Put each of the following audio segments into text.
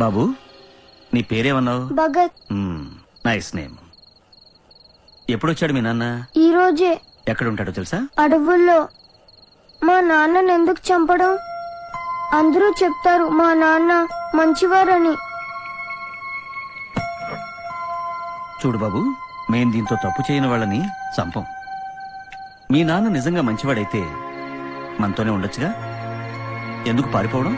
బాబు, నీ పేరేమన్నావు? Bhagat. Nice name. ఎప్పుడొచ్చాడు మీ నాన్న? ఈ రోజే. ఎక్కడుంటాడో తెలుసా? అడవుల్లో. మా నాన్నని ఎందుకు చంపడం? అందరూ చెప్తారు మా నాన్న మంచివారని. చూడు బాబు, మేం దీంతో తప్పు చేయని వాళ్ళని చంపం. మీ నాన్న నిజంగా మంచివాడైతే మనతోనే ఉండొచ్చుగా, ఎందుకు పారిపోవడం?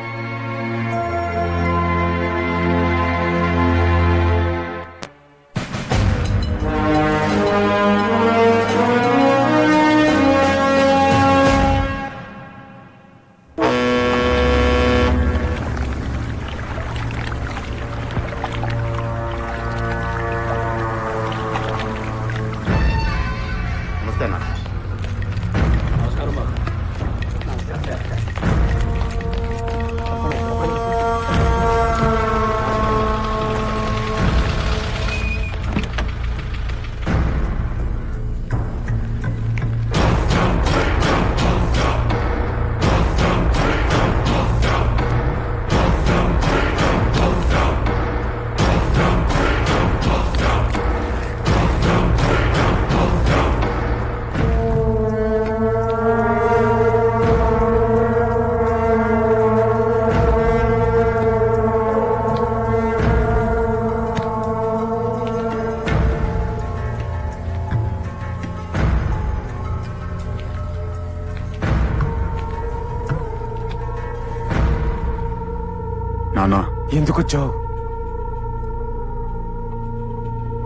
నానా, ఎందుకొచ్చావు?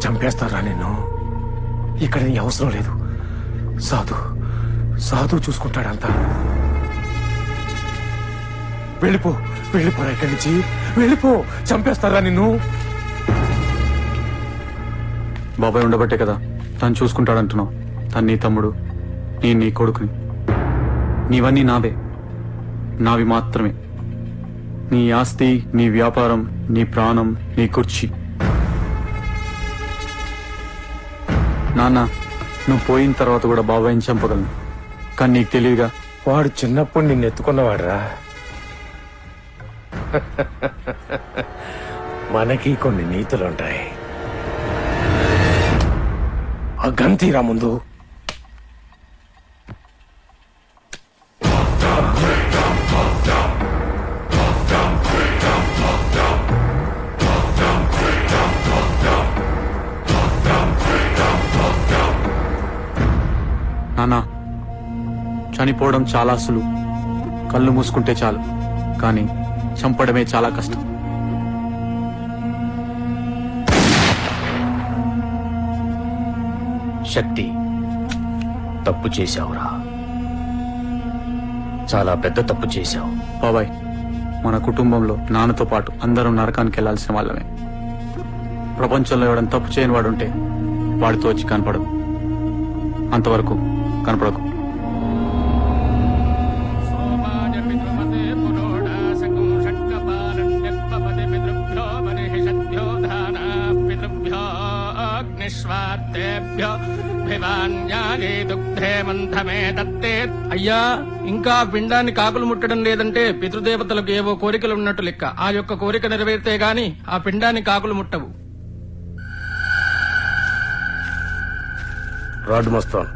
చంపేస్తారా నిన్ను? ఇక్కడ నీ అవసరం లేదు. సాధు చూసుకుంటాడంతా. వెళ్ళిపోరా ఇక్కడి నుంచి. వెళ్ళిపో, చంపేస్తారా నిన్ను? బాబాయ్ ఉండబట్టే కదా తను చూసుకుంటాడంటున్నావు. తను నీ తమ్ముడు, నేను నీ కొడుకుని. నీవన్నీ నావి మాత్రమే. నీ ఆస్తి, నీ వ్యాపారం, నీ ప్రాణం, నీ కుర్చీ. నాన్న, నువ్వు పోయిన తర్వాత కూడా బాబాయ్ని చంపగలను, కానీ నీకు తెలియదుగా. వాడు చిన్నప్పుడు నిన్ను ఎత్తుకున్నవాడురా. మనకి కొన్ని నీతులుంటాయి. ఆ గంతీరా ముందు. నానా, చనిపోవడం చాలా సులువు, కళ్ళు మూసుకుంటే చాలు. కానీ చంపడమే చాలా కష్టం. శక్తి, తప్పు చేశావురా. చాలా పెద్ద తప్పు చేశావు. బాబాయ్, మన కుటుంబంలో నాన్నతో పాటు అందరం నరకానికి వెళ్లాల్సిన వాళ్ళమే. ప్రపంచంలో ఎవడని తప్పు చేయని వాడుంటే వాడితో వచ్చి కనపడదు. అంతవరకు కనపడకు. అయ్యా, ఇంకా పిండాన్ని కాకులు ముట్టడం లేదంటే పితృదేవతలకు ఏవో కోరికలు ఉన్నట్టు లెక్క. ఆ యొక్క కోరిక నెరవేరితే గాని ఆ పిండాన్ని కాకులు ముట్టవు. రాడ్ మస్తాన్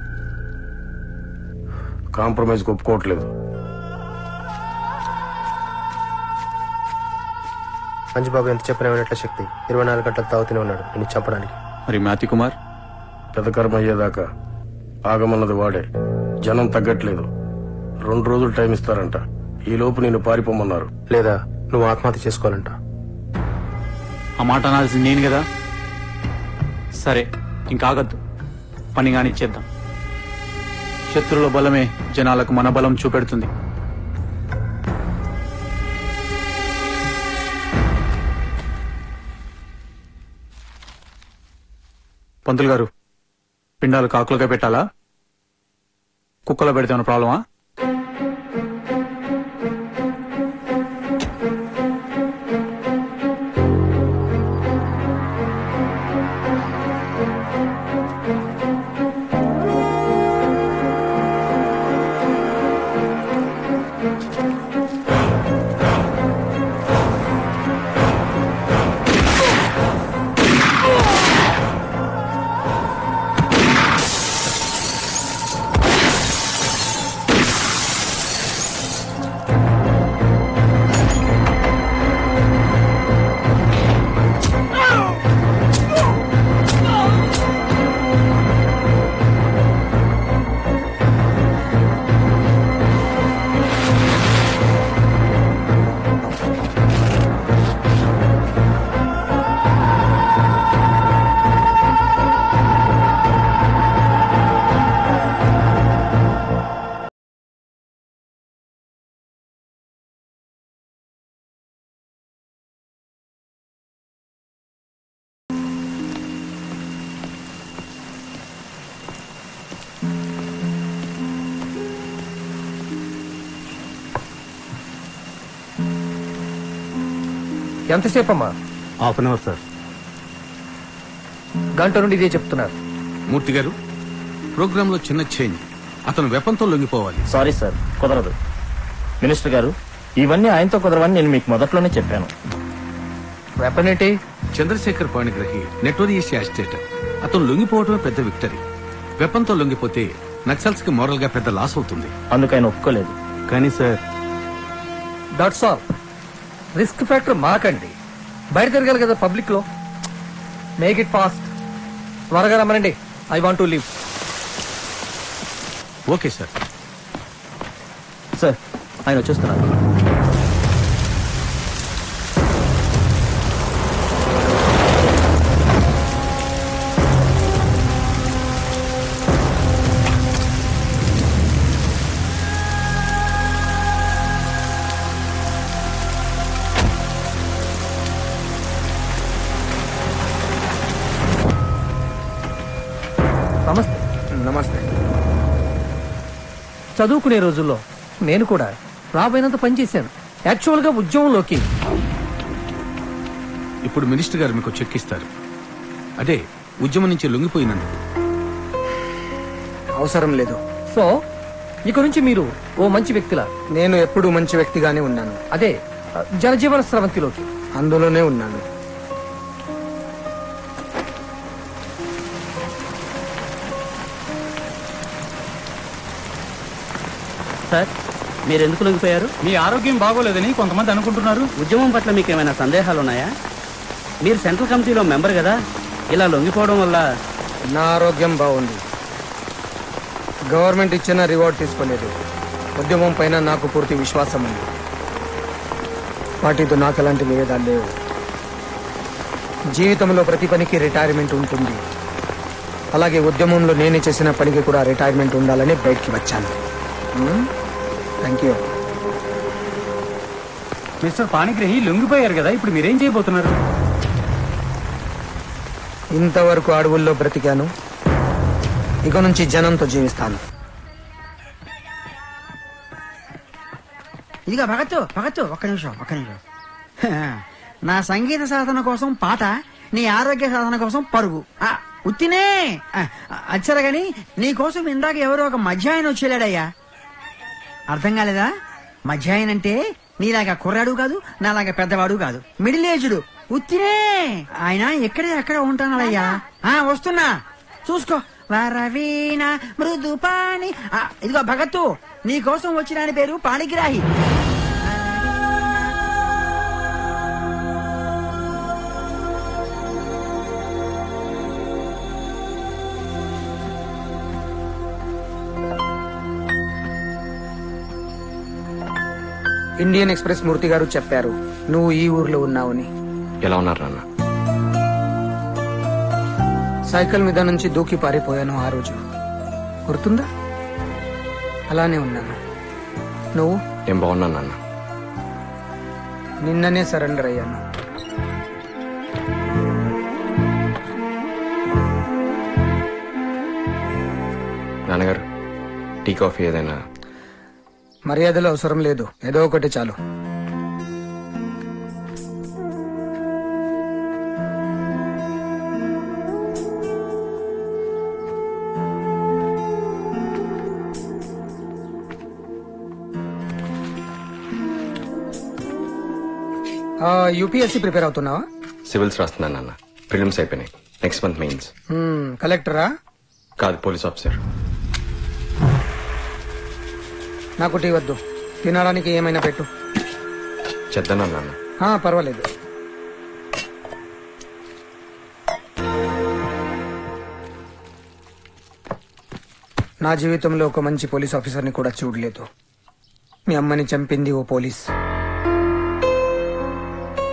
కాంప్రమైజ్ ఒప్పుకోవట్లేదు. మంచిబాబు ఎంత చెప్పినా వినట్ల శక్తి. 24 గంటలు తాగుతూనే ఉన్నాడు నిన్ను చంపడానికి. మరి మ్యాథ్యూ కుమార్? పెదకర్మ అయ్యేదాకా ఆగమన్నది వాడే. జనం తగ్గట్లేదు. 2 రోజులు టైం ఇస్తారంట. ఈ లోపు నిన్ను పారిపోమన్నారు. లేదా నువ్వు ఆత్మహత్య చేసుకోవాలంట. ఆ మాట అనాల్సింది నేను కదా. సరే, ఇంకాగద్దు, పని కానిచ్చేద్దాం. శత్రువుల బలమే జనాలకు మన బలం చూపెడుతుంది. పంతులు గారు, పిండాలు కాకులుగా పెట్టాలా, కుక్కలో పెడితే ఏమైనా ప్రాబ్లమా? ఎంతసేపు అమ్మా? Half an hour sir. గంట నుండి ఇదే చెప్తున్నారు. మూర్తి గారు, ప్రోగ్రామ్ లో చిన్న చేంజ్. అతను వెపంతో లొంగిపోవాలి. సారీ సార్, కుదరదు. మినిస్టర్ గారు, ఇవన్నీ ఆయనతో కుదరవని నేను మీకు మొదట్లోనే చెప్పాను. వెపన్ ఏంటి? Chandrashekhar Panigrahi notorious agitator. అతను లొంగిపోవడమే పెద్ద విక్టరీ. వెపంతో లొంగిపోతే నక్సల్స్ కి మోరల్ గా పెద్ద లాస్ అవుతుంది. అందుకు ఆయన ఒప్పుకోలేదు. కానీ sir, that's all. Risk factor మాకండి. బయట తిరగాలి కదా పబ్లిక్ లో. Make it fast. త్వరగా రమ్మనండి. I want to leave. Okay sir. Sir, ఆయన వచ్చేస్తున్నారు. నమస్తే. నమస్తే. చదువుకునే రోజుల్లో నేను కూడా రాబోయినంత పనిచేశాను. యాక్చువల్ గా ఉద్యమంలోకి ఇప్పుడు మినిస్టర్ గారు మీకు చెక్ ఇస్తారు. అదే ఉద్యమం నుంచి లొంగిపోయినందుకు. అవసరం లేదు. సో ఇక నుంచి మీరు ఓ మంచి వ్యక్తిలా, నేను ఎప్పుడూ మంచి వ్యక్తిగానే ఉన్నాను. అదే జనజీవన స్రవంతిలోకి. అందులోనే ఉన్నాను. సార్, మీరు ఎందుకు లొంగిపోయారు? మీ ఆరోగ్యం బాగోలేదని కొంతమంది అనుకుంటున్నారు. ఉద్యమం పట్ల మీకు ఏమైనా సందేహాలు ఉన్నాయా? మీరు సెంట్రల్ కమిటీలో మెంబర్ కదా, ఇలా లొంగిపోవడం వల్ల. నా ఆరోగ్యం బాగుంది. గవర్నమెంట్ ఇచ్చిన రివార్డ్ తీసుకోలేదు. ఉద్యమం పైన నాకు పూర్తి విశ్వాసం ఉంది. పార్టీతో నాకు ఎలాంటి విభేదాలు లేవు. జీవితంలో ప్రతి పనికి రిటైర్మెంట్ ఉంటుంది. అలాగే ఉద్యమంలో నేను చేసిన పనికి కూడా రిటైర్మెంట్ ఉండాలని బయటికి వచ్చాను. Thank you. మిస్టర్ పాణిగ్రహి లొంగిపోయారు కదా, ఇప్పుడు మీరేం చేయబోతున్నారు? ఇంతవరకు అడవుల్లో బ్రతికాను. ఇక నుంచి జనంతో జీవిస్తాను. ఇదిగో భగత్ ఒక్క నిమిషం. నా సంగీత సాధన కోసం పాట, నీ ఆరోగ్య సాధన కోసం పరుగు. ఉత్తినే అచ్చరా గాని నీ కోసం ఇందాక ఎవరో ఒక మధ్యాయన వచ్చేలాడయ్యా. అర్థం కాలేదా? మధ్యాయన అంటే నీలాగా కుర్రాడు కాదు, నాలాగా పెద్దవాడు కాదు, మిడిల్ ఏజ్డ్. ఉత్తినే ఆయన ఎక్కడ ఉంటానయ్యా. వస్తున్నా, చూసుకో. వరవీణ మృదుపాణి. ఇదిగో భగత్తు, నీ కోసం వచ్చిన ఆయన పేరు పాణిగ్రాహి. ఇండియన్ ఎక్స్ప్రెస్ మూర్తి గారు చెప్పారు నువ్వు ఈ ఊర్లో ఉన్నావని. ఎలా ఉన్నారు నాన్న? సైకిల్ మీద నుంచి దూకి పారిపోయాను ఆ రోజు, గుర్తుందా? అలానే ఉన్నాను. నువ్వు? ఏం బాగున్నా నాన్న. నిన్ననే సరెండర్ అయ్యాను. నాన్నగారు, టీ కాఫీ ఏదైనా? మర్యాదలు అవసరం లేదు, ఏదో ఒకటి చాలు. UPSC prepare అవుతున్నావా? సివిల్స్ రాస్తున్నాను నాన్న. ప్రిలిమ్స్ అయిపోయినాయి. Next month mains. కలెక్టరా? కాదు, పోలీస్ ఆఫీసర్. నాకు టీ వద్దు, తినడానికి ఏమైనా పెట్టు. చేద్దానా నాన్న? పర్వాలేదు. నా జీవితంలో ఒక మంచి పోలీస్ ఆఫీసర్ని కూడా చూడలేదు. మీ అమ్మని చంపింది ఓ పోలీస్.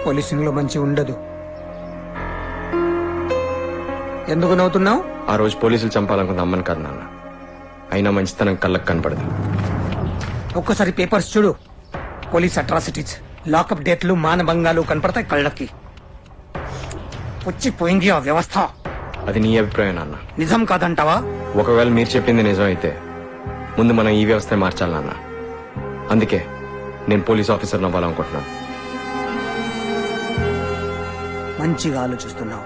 పోలీసింగ్ లో మంచి ఉండదు. ఎందుకు నవ్వుతున్నావు? ఆ రోజు పోలీసులు చంపాలనుకున్న అమ్మని కాదు నాన్న. అయినా మంచితనం కళ్ళకు కనపడదు. ఒక్కసారి పేపర్స్ చూడు. పోలీస్ అట్రాసిటీస్, లాకప్ డేట్లు, మానభంగాలు కనపడతాయి కళ్ళకి. వచ్చిపోయింది ఆ వ్యవస్థ. అది నీ అభిప్రాయం నాన్న. నిజం కాదంటావా? ఒకవేళ మీరు చెప్పింది నిజం అయితే ముందు మనం ఈ వ్యవస్థ మార్చాలి నాన్న. అందుకే నేను పోలీస్ ఆఫీసర్ అవ్వాలనుకుంటున్నాను. మంచిగా ఆలోచిస్తున్నావు.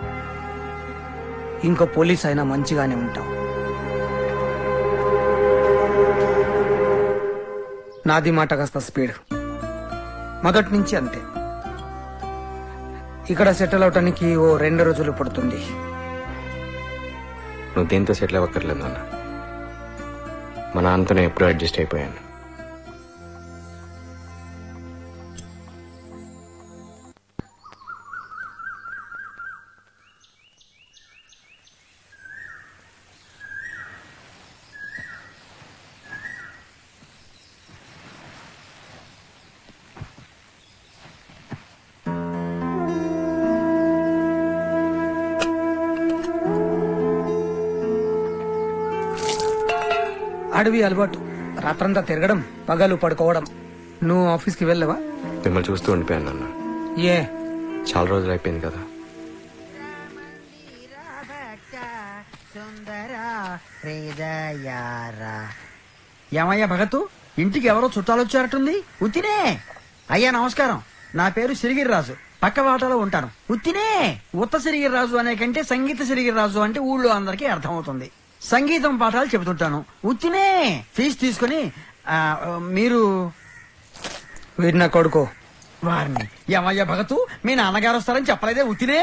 ఇంకో పోలీస్ అయినా మంచిగానే ఉంటావు. నాది మాట కాస్త స్పీడ్, మొదటి నుంచి అంతే. ఇక్కడ సెటిల్ అవటానికి ఓ 2 రోజులు పడుతుంది. నువ్వు దేంతో సెటిల్ అవ్వక్కర్లేదు అన్న. మా నాన్నతోనే ఎప్పుడు అడ్జస్ట్ అయిపోయాను. అడవి అలవాటు, రాత్రంతా తిరగడం, పగలు పడుకోవడం. నువ్వు ఆఫీస్కి వెళ్ళవా? మిమ్మల్ని చూస్తూ ఉండిపోయాను అన్న. ఏ చాలా రోజులు అయిపోయింది కదా. ఏమయ్యా భగతు, ఇంటికి ఎవరో చుట్టాలు వచ్చారటుంది. ఉత్తినే. అయ్యా నమస్కారం, నా పేరు సిరిగిరిరాజు, పక్క వాటలో ఉంటాను. ఉత్తినే. ఉత్త సిరిగిరిరాజు అనే కంటే సంగీత సిరిగిరిరాజు అంటే ఊళ్ళో అందరికీ అర్థమవుతుంది. సంగీతం పాఠాలు చెబుతుంటాను. ఉత్తినే. ఫీజు తీసుకుని మీరు వీడి నా కొడుకు. వారిని ఏమయ్యా భగతు, మీ నాన్నగారు వస్తారని చెప్పలేదే? ఉత్తినే.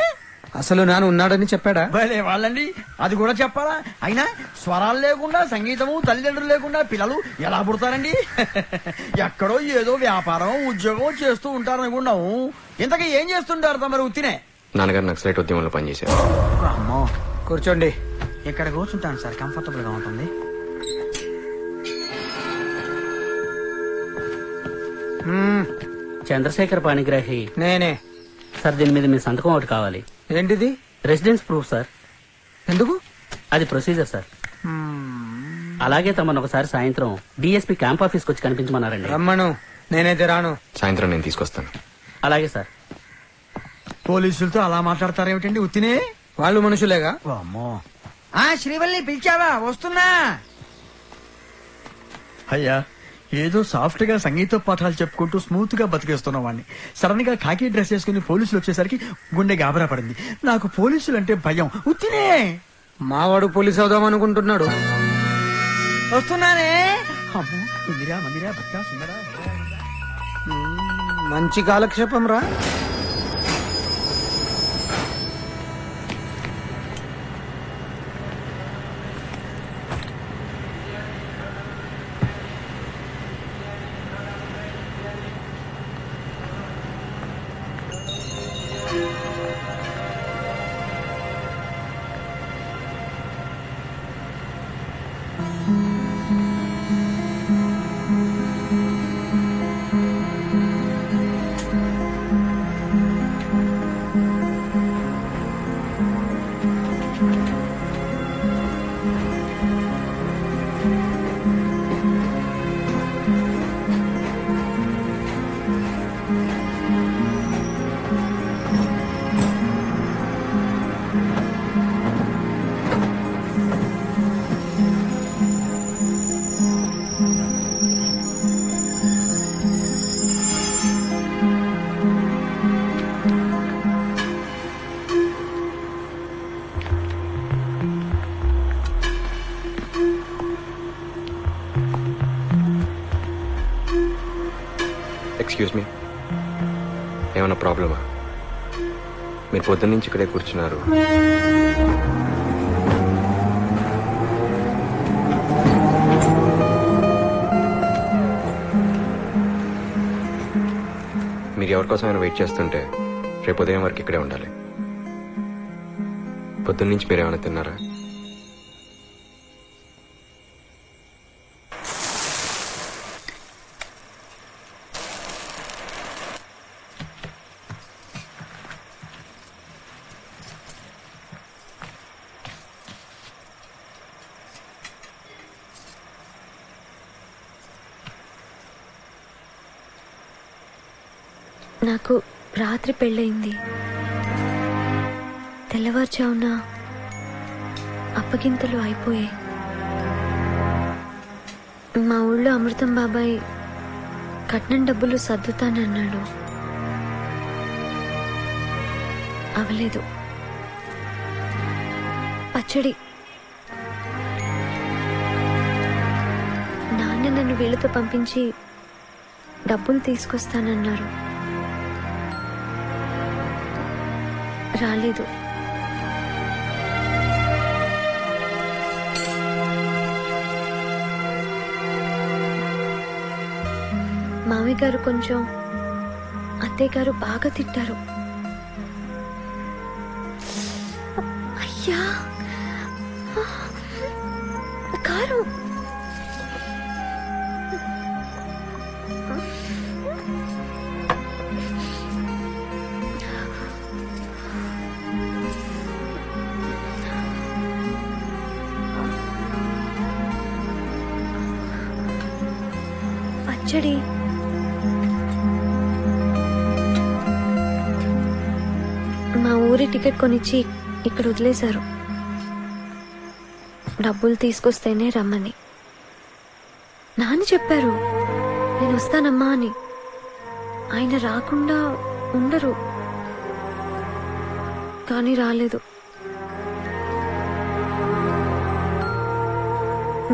అసలు నాన్న ఉన్నాడని చెప్పాడా? భలే వాళ్ళండి, అది కూడా చెప్పాలా? అయినా స్వరాలు లేకుండా, సంగీతము, తల్లిదండ్రులు లేకుండా పిల్లలు ఎలా పుడతారండి? ఎక్కడో ఏదో వ్యాపారం, ఉద్యోగం చేస్తూ ఉంటారనుకున్నాము. ఇంతకీ ఏం చేస్తుంటారు తమరు? ఉత్తినే. నాన్నగారు నక్సలైట్ ఉద్యమంలో పనిచేశారు. అమ్మో. కూర్చోండి. ఇక్కడ కూర్చుంటాను సార్, కంఫర్టబుల్ గా ఉంటుంది. చంద్రశేఖర్ పాణిగ్రాహి. నేనే సార్, దీని మీద మీ సంతకం ఒకటి కావాలి. ఏంటిది? Residence proof sir. ఎందుకు? అది ప్రొసీజర్ సార్. అలాగే తమను ఒకసారి సాయంత్రం డిఎస్పీ క్యాంప్ ఆఫీస్కి వచ్చి కనిపించమన్నారండి. రమ్మను, నేనైతే రాను. సాయంత్రం నేను తీసుకొస్తాను. అలాగే సార్. పోలీసులతో అలా మాట్లాడతారేమిటండి? ఉత్తినే. వాళ్ళు మనుషులేగా. అమ్మో. శ్రీవల్లి పిలిచావా? వస్తున్నా. అయ్యా, ఏదో సాఫ్ట్ గా సంగీత పాఠాలు చెప్పుకుంటూ స్మూత్ గా బతికేస్తున్న వాడిని సడన్ గా కాకి డ్రెస్ వేసుకుని పోలీసులు వచ్చేసరికి గుండె గాబరా పడింది. నాకు పోలీసులు అంటే భయం. ఉత్తినే. మావాడు పోలీసు అవుదాం అనుకుంటున్నాడు. వస్తున్నానే. అమ్మో, ఇందిరా మందిరా భక్త సుందరా. మంచి కాలక్షేపం రా. ఎక్స్క్యూజ్ మీ, ఏమైనా ప్రాబ్లమా? మీరు పొద్దున్న నుంచి ఇక్కడే కూర్చున్నారు. మీరు ఎవరికోసమైనా వెయిట్ చేస్తుంటే రేపు ఉదయం వరకు ఇక్కడే ఉండాలి. పొద్దున్న నుంచి మీరు ఏమైనా తిన్నారా? నాకు రాత్రి పెళ్ళయింది. తెల్లవారుజామున అప్పగింతలు అయిపోయాయి. మా ఊళ్ళో అమృతం బాబాయ్ కట్నం డబ్బులు సర్దుతానన్నాడు. అవలేదు. పచ్చడి నాన్న నన్ను వీళ్ళతో పంపించి డబ్బులు తీసుకొస్తానన్నారు. రాలేదు. మామయ్య గారు కొంచెం, అత్తయ్య గారు బాగా తిట్టారు. అయ్యా కారు. పచ్చడి మా ఊరి టికెట్ కొనిచ్చి ఇక్కడ వదిలేశారు. డబ్బులు తీసుకొస్తేనే రమ్మని నాన్న చెప్పారు. నేను వస్తానమ్మా అని. ఆయన రాకుండా ఉండరు, కానీ రాలేదు.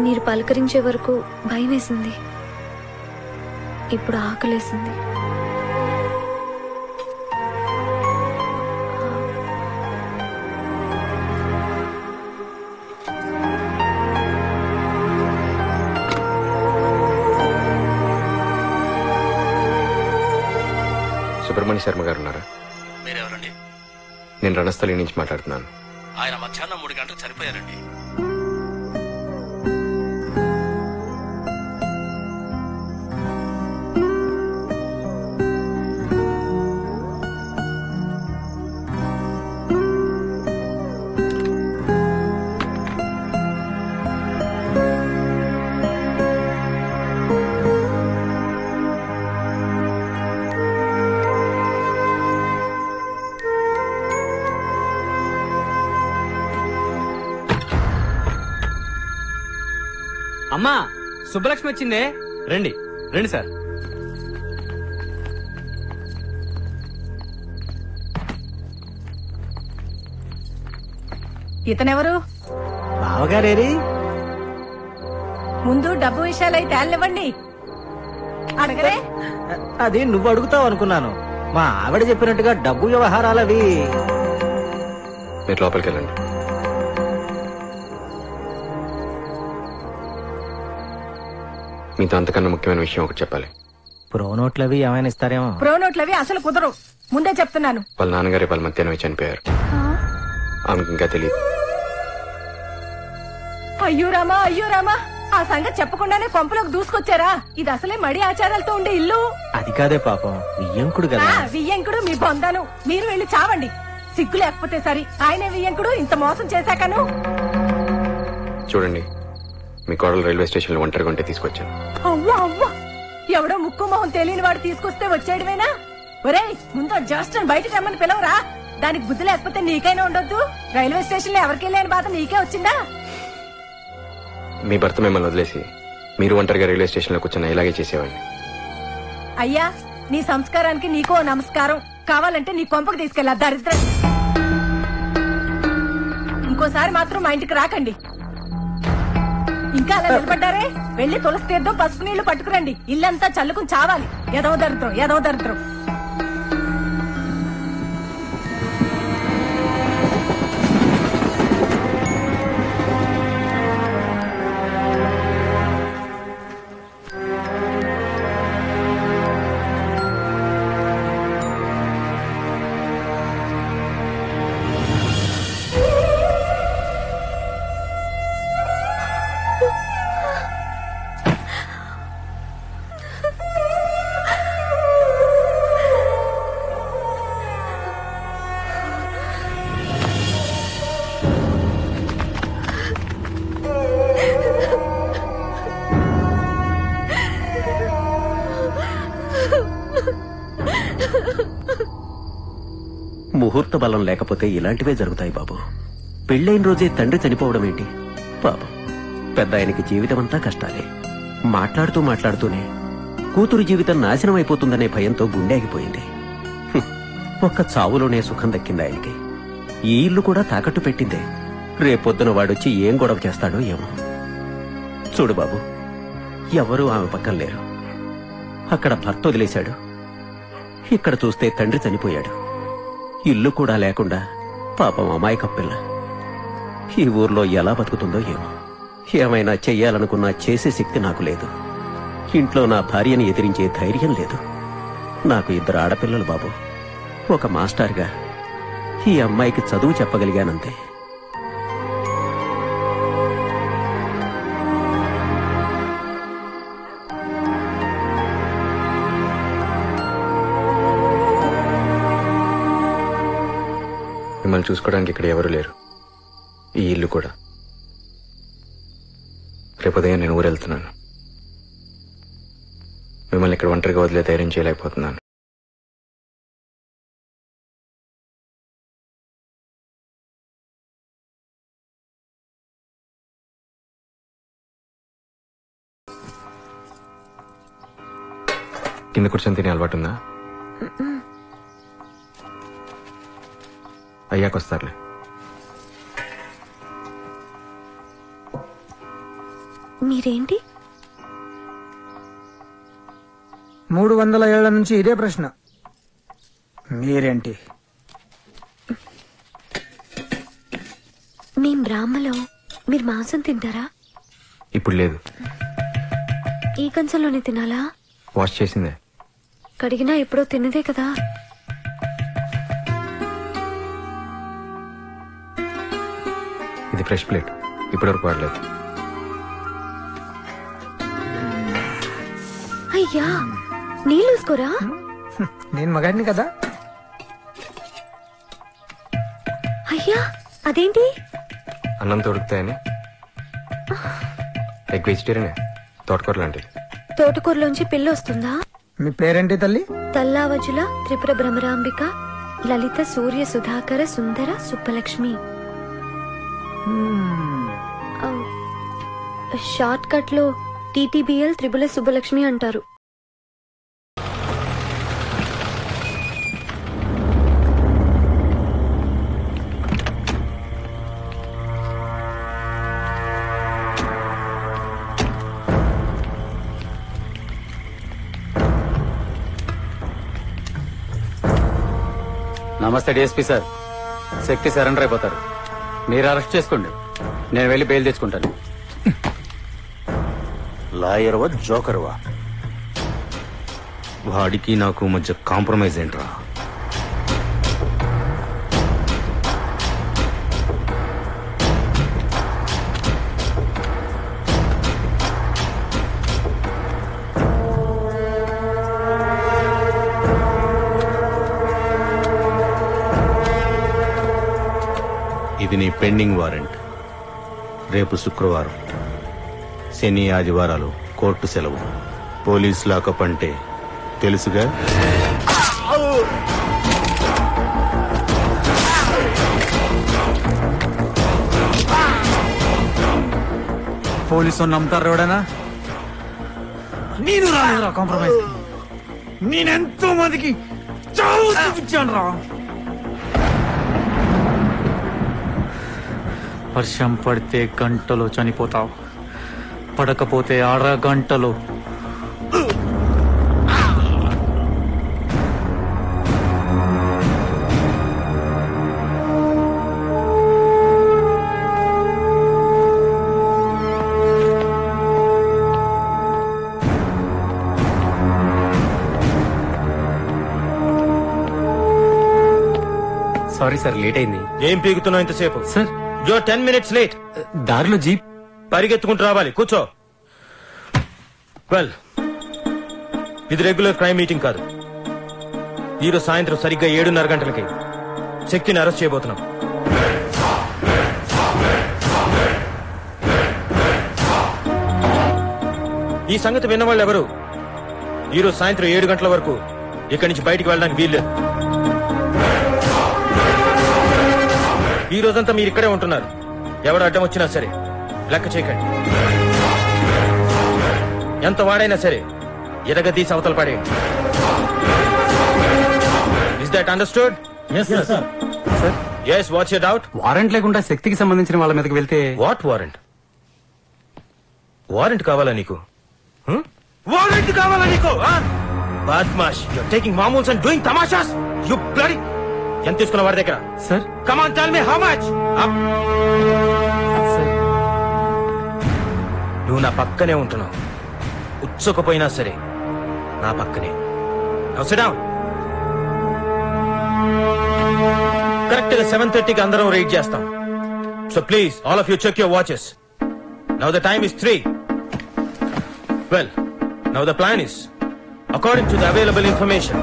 మీరు పలకరించే వరకు భయం వేసింది. ఇప్పుడు ఆకలేసింది. సుబ్రహ్మణ్య శర్మ గారు ఉన్నారా? మీరెవరండి? నేను రణస్థలి నుంచి మాట్లాడుతున్నాను. ఆయన మధ్యాహ్నం 3 గంటలకు చనిపోయారండి. అమ్మా, సుబ్బలక్ష్మి వచ్చిందే. రండి రండి సార్. ఇతనెవరు? బావగారేరి. ముందు డబ్బు విషయాలై తేలనివ్వండి. అడగరే. అది నువ్వు అడుగుతావు అనుకున్నాను. మా ఆవిడ చెప్పినట్టుగా డబ్బు వ్యవహారాలవి. మీరు లోపలికి వెళ్ళండి. మీతో అంతకన్నా ముఖ్యమైన విషయం ఒకటి చెప్పాలి. ప్రో నోట్లవి ఏమైనా ఇస్తారేమో. ప్రో నోట్లవి అసలు కుదరవు, ముందే చెప్తున్నాను. వాళ్ళ నాన్నగారే వాళ్ళ మధ్యాహ్నం చనిపోయారు. ఆమెకి ఇంకా తెలియదు. అయ్యో రామా, అయ్యో రామా, ఆ సంగతి చెప్పకుండానే కొంపలోకి దూసుకొచ్చారా? ఇది అసలే మడి ఆచారాలతో ఉండే ఇల్లు. అది కాదే పాపం, వియ్యంకుడు కదా. వియ్యంకుడు మీ బొందాను. మీరు వెళ్ళి చావండి. సిగ్గు లేకపోతే సరి. ఆయనే వియ్యంకుడు. ఇంత మోసం చేశాకను. చూడండి, మీ కోడలు రైల్వే స్టేషన్ లో ఒంటరిగా ఉంటే తీసుకొచ్చాను. అవ్వా అవ్వా, ఎవడో ముక్కు మొహం తెలియని వాడు తీసుకొస్తే వచ్చేయడమేనా? ఒరేయ్, ముందు జస్ట్ బయటకు రమ్మని పిలవరా. దానికి బుద్ధి లేకపోతే నీకైనా ఉండొద్దు. రైల్వే స్టేషన్ లో ఎవరికి లేని బాధ నీకే వచ్చిందా? మీ భర్త మిమ్మల్ని వదిలేసి మీరు ఒంటరిగా రైల్వే స్టేషన్ లో కూర్చొని ఇలాగే చేసేవాడిని. అయ్యా, నీ సంస్కారానికి నీకో నమస్కారం. కావాలంటే నీ కొంపకు తీసుకెళ్ళా దరిద్రం. ఇంకోసారి మాత్రం మా ఇంటికి రాకండి. ఇంకా అలా నిలబడ్డారే, వెళ్లి తులసి తీర్థం పసుపు నీళ్లు పట్టుకురండి. ఇల్లంతా చల్లుకుని చావాలి. ఏదో దరిద్రం, ఏదో దరిద్రం. ముహూర్త బలం లేకపోతే ఇలాంటివే జరుగుతాయి బాబు. పెళ్ళైన రోజే తండ్రి చనిపోవడం ఏంటి పాపం. పెద్ద ఆయనకి జీవితం అంతా కష్టాలే. మాట్లాడుతూనే కూతురు జీవితం నాశనం అయిపోతుందనే భయంతో గుండె ఆగిపోయింది. ఒక్క చావులోనే సుఖం దక్కింది ఆయనకి. ఈ ఇల్లు కూడా తాకట్టు పెట్టిందే. రేపొద్దున వాడొచ్చి ఏం గొడవ చేస్తాడో ఏమో. చూడు బాబు, ఎవరూ ఆమె పక్కన లేరు. అక్కడ భర్త వదిలేశాడు, ఇక్కడ చూస్తే తండ్రి చనిపోయాడు. ఇల్లు కూడా లేకుండా పాపం అమాయక పిల్ల ఈ ఊర్లో ఎలా బతుకుతుందో ఏమో. ఏమైనా చెయ్యాలనుకున్నా చేసే శక్తి నాకు లేదు. ఇంట్లో నా భార్యని ఎదిరించే ధైర్యం లేదు. నాకు 2 ఆడపిల్లలు బాబు. ఒక మాస్టర్గా ఈ అమ్మాయికి చదువు చెప్పగలిగానంతే. మిమ్మల్ని చూసుకోవడానికి ఇక్కడ ఎవరు లేరు, ఈ ఇల్లు కూడా. రేపు ఉదయం నేను ఊరెళ్తున్నాను. మిమ్మల్ని ఇక్కడ ఒంటరిగా వదిలే ధైర్యం చేయలేకపోతున్నాను. కింద కూర్చొని తినే అలవాటు ఉందా? అయ్యాకొస్తారులే. మీరేంటి 300 ఏళ్ల నుంచి ఇదే ప్రశ్న. మీరేంటి? మీ బ్రాహ్మలో మీరు మాంసం తింటారా? ఇప్పుడు లేదు. ఈ కంచంలోనే తినాలా? వాష్ చేసిందే. కడిగినా ఎప్పుడో తిన్నదే కదా. ఇది ఫ్రెష్ ప్లేట్, ఇప్పటివరకు వాడలేదు. అయ్యా, నీళ్ళు వేసుకోరా? నేను మగాడిని కదా. అయ్యా, అదేంటి? అన్నం తొడుకుతాయని. ఎగ్ వెజిటేరియనే, తోటకూర లాంటిది. తోటకూరలోంచి పిల్ల వస్తుందా? మీ పేరేంటి తల్లి? తల్లావజుల త్రిపుర భ్రమరాంబిక లలిత సూర్య సుధాకర సుందర సుబ్బలక్ష్మి. షార్ట్ కట్ లో TTBL త్రిపుల సుబ్బలక్ష్మి అంటారు. నమస్తే డిఎస్పీ సార్. శక్తి సరెండర్ అయిపోతారు. మీరు అరెస్ట్ చేసుకోండి, నేను వెళ్ళి బెయిల్ తెచ్చుకుంటాను. లాయర్వా జోకర్వా? వాడికి నాకు మధ్య కాంప్రమైజ్ ఏంట్రా? ఇది నీ పెండింగ్ వారెంట్. రేపు శుక్రవారం, శని ఆదివారాలు కోర్టు సెలవు. పోలీస్ లాకప్ అంటే తెలుసుగా? పోలీసు నమ్ముతారు ఎవడనా? నేను రాలేదురా కాంప్రమైజ్. నేనెంతో మందికి చావు చూపించాను రా. వర్షం పడితే గంటలో చనిపోతావు, పడకపోతే 6 గంటలు. సారీ సార్, లేట్ అయింది. ఏం పీగుతున్నావు ఇంతసేపు? సార్, యో 10 minutes లేట్. దారిలో జీప్. పరిగెత్తుకుంటూ రావాలి, కూర్చో. వెల్, ఇది రెగ్యులర్ క్రైమ్ మీటింగ్ కాదు. ఈరోజు సాయంత్రం సరిగ్గా 7:30 గంటలకి శక్తిని అరెస్ట్ చేయబోతున్నాం. ఈ సంగతి విన్నవాళ్ళు ఎవరు ఈరోజు సాయంత్రం 7 గంటల వరకు ఇక్కడి నుంచి బయటికి వెళ్ళడానికి వీల్లేదు. ఈ రోజంతా మీరు ఇక్కడే ఉంటున్నారు. ఎవడు అడ్డం వచ్చినా సరే లెక్క చేయకండి. ఎంత వాడైనా సరే ఎరగదీసి అవతల పడేయండి. Is that understood? Yes, sir. Sir. Yes, what's your doubt? Warrant లేకుండా శక్తికి సంబంధించిన వాళ్ళ మీదకి వెళ్తే What warrant? వారెంట్ కావాలా నీకు? వారెంట్ కావాలా నీకు? బద్మాష్, you're taking మామూల్స్ and doing తమాషాస్. You bloody. ఎంత తీసుకున్న వాడి దగ్గర? Sir. Come on, tell me how much? నువ్వు నా పక్కనే ఉంటున్నావు. ఉచ్చుకపోయినా సరే నా పక్కనే. Now sit down. కరెక్ట్ గా 7:30కి అందరం రైడ్ చేస్తాం. So please all of you check your watches. Now the time is 3. Well, now the plan is according to the available information.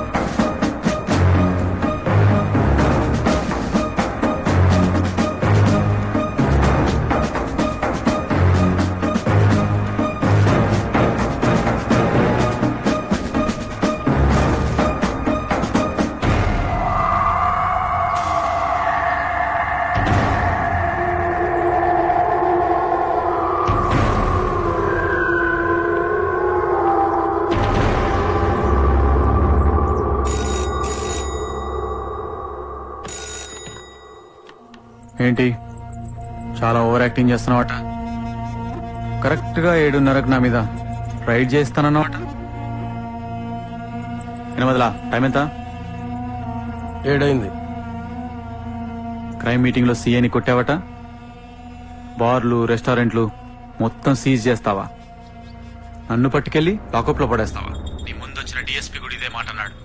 ఏంటి చాలా ఓవర్ యాక్టింగ్ చేస్తున్నావట? కరెక్ట్ గా 7:30కి నా మీద రైడ్ చేస్తానన్నమాట. ఎనమదలా టైం ఎంత? 7 అయింది. క్రైమ్ మీటింగ్ లో సీఐని కొట్టావట. బార్లు రెస్టారెంట్లు మొత్తం సీజ్ చేస్తావా? నన్ను పట్టుకెళ్లి లాకప్ లో పడేస్తావా? నీ ముందు వచ్చిన డిఎస్పీ కూడా ఇదే మాట అన్నాడు.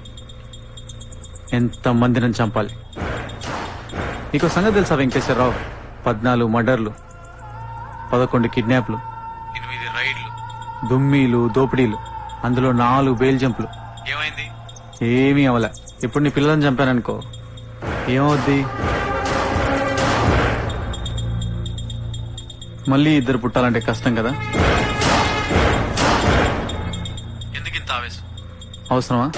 ఎంత మందిని చంపాలి? నీకు సంగతి తెలుసా వెంకటేశ్వరరావు? 14 మర్డర్లు, 11 కిడ్నాప్లు, 8 రైడ్లు, దుమ్మీలు, దోపిడీలు, అందులో 4 బెయిల్ జంపులు. ఏమైంది? ఏమీ అవలే. ఇప్పుడు నీ పిల్లలను చంపాననుకో ఏమవుద్ది? మళ్ళీ 2 పుట్టాలంటే కష్టం కదా. ఎందుకింత ఆవేశం? అవసరమా?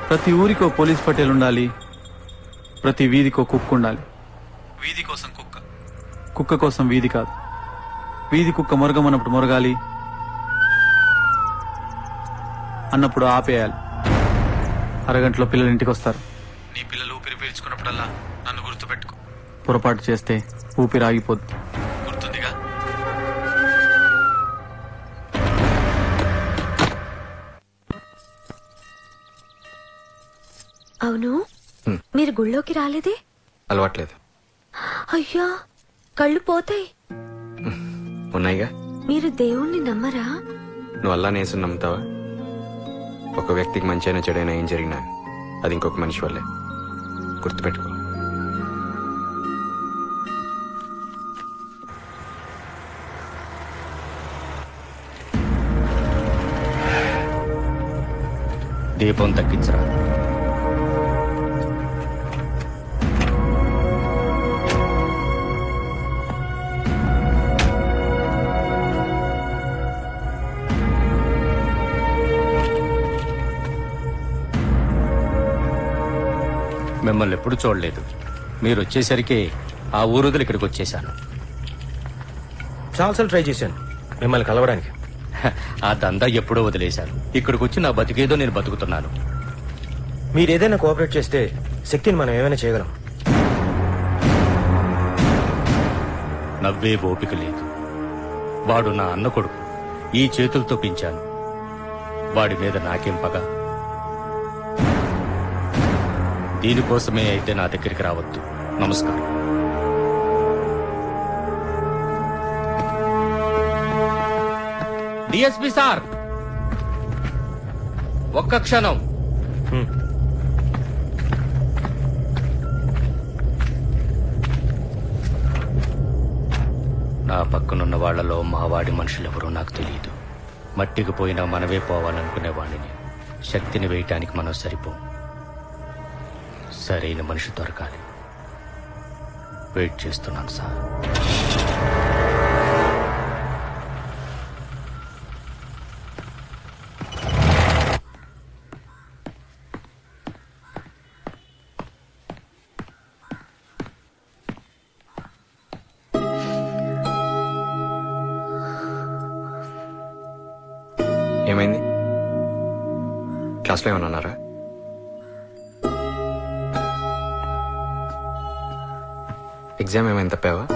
ప్రతి ఊరికో పోలీస్ పటేల్ ఉండాలి, ప్రతి వీధికో కుక్క ఉండాలి. వీధి కోసం కుక్క, కుక్క కోసం వీధి కాదు. వీధి కుక్క మొరగమన్నప్పుడు మొరగాలి, అన్నప్పుడు ఆపేయాలి. అరగంటలో పిల్లలు ఇంటికి వస్తారు. నీ పిల్లలు ఊపిరి పీల్చుకున్నప్పుడల్లా నన్ను గుర్తుపెట్టుకో. పొరపాటు చేస్తే ఊపిరి ఆగిపోద్ది. గుర్తుందిగా? అవును, మీరు గుళ్ళోకి రాలేదే? అలవాట్లేదు. అయ్యా, కళ్ళు పోతాయి. ఉన్నాయిగా. మీరు దేవుణ్ణి నమ్మరా? నువ్వు అల్లానే యేసుని నమ్ముతావా? ఒక వ్యక్తికి మంచైనా చెడైనా ఏం జరిగినా అది ఇంకొక మనిషి వల్లే. గుర్తుపెట్టుకో. దీపం తగ్గించరా. మిమ్మల్ని ఎప్పుడు చూడలేదు. మీరు వచ్చేసరికి ఆ ఊరుదులు ఇక్కడికి వచ్చేసాను. చాలాసార్లు ట్రై చేశాను మిమ్మల్ని కలవడానికి. ఆ దందా ఎప్పుడో వదిలేశాను. ఇక్కడికి వచ్చి నా బతికేదో నేను బతుకుతున్నాను. మీరేదైనా కోఆపరేట్ చేస్తే శక్తిని మనం ఏమైనా చేయగలం. నవ్వే ఓపిక లేదు. వాడు నా అన్న కొడుకు. ఈ చేతులతో పెంచాను. వాడి మీద నాకేం పగ? దీనికోసమే అయితే నా దగ్గరికి రావద్దు. నమస్కారం. డిఎస్పీ సార్, ఒక్క క్షణం. నా పక్కనున్న వాళ్లలో మావాడి మనుషులెవరూ నాకు తెలియదు. మట్టికి పోయినా మనమే పోవాలనుకునేవాడిని. శక్తిని వేయటానికి మనం సరిపోం. సరైన మనిషి దొరకాలి. వెయిట్ చేస్తున్నాను సార్. ఏమైంది? క్లాస్లో ఏమన్నా అన్నారా? ఎగ్జామ్ ఏమైనా తప్పావా?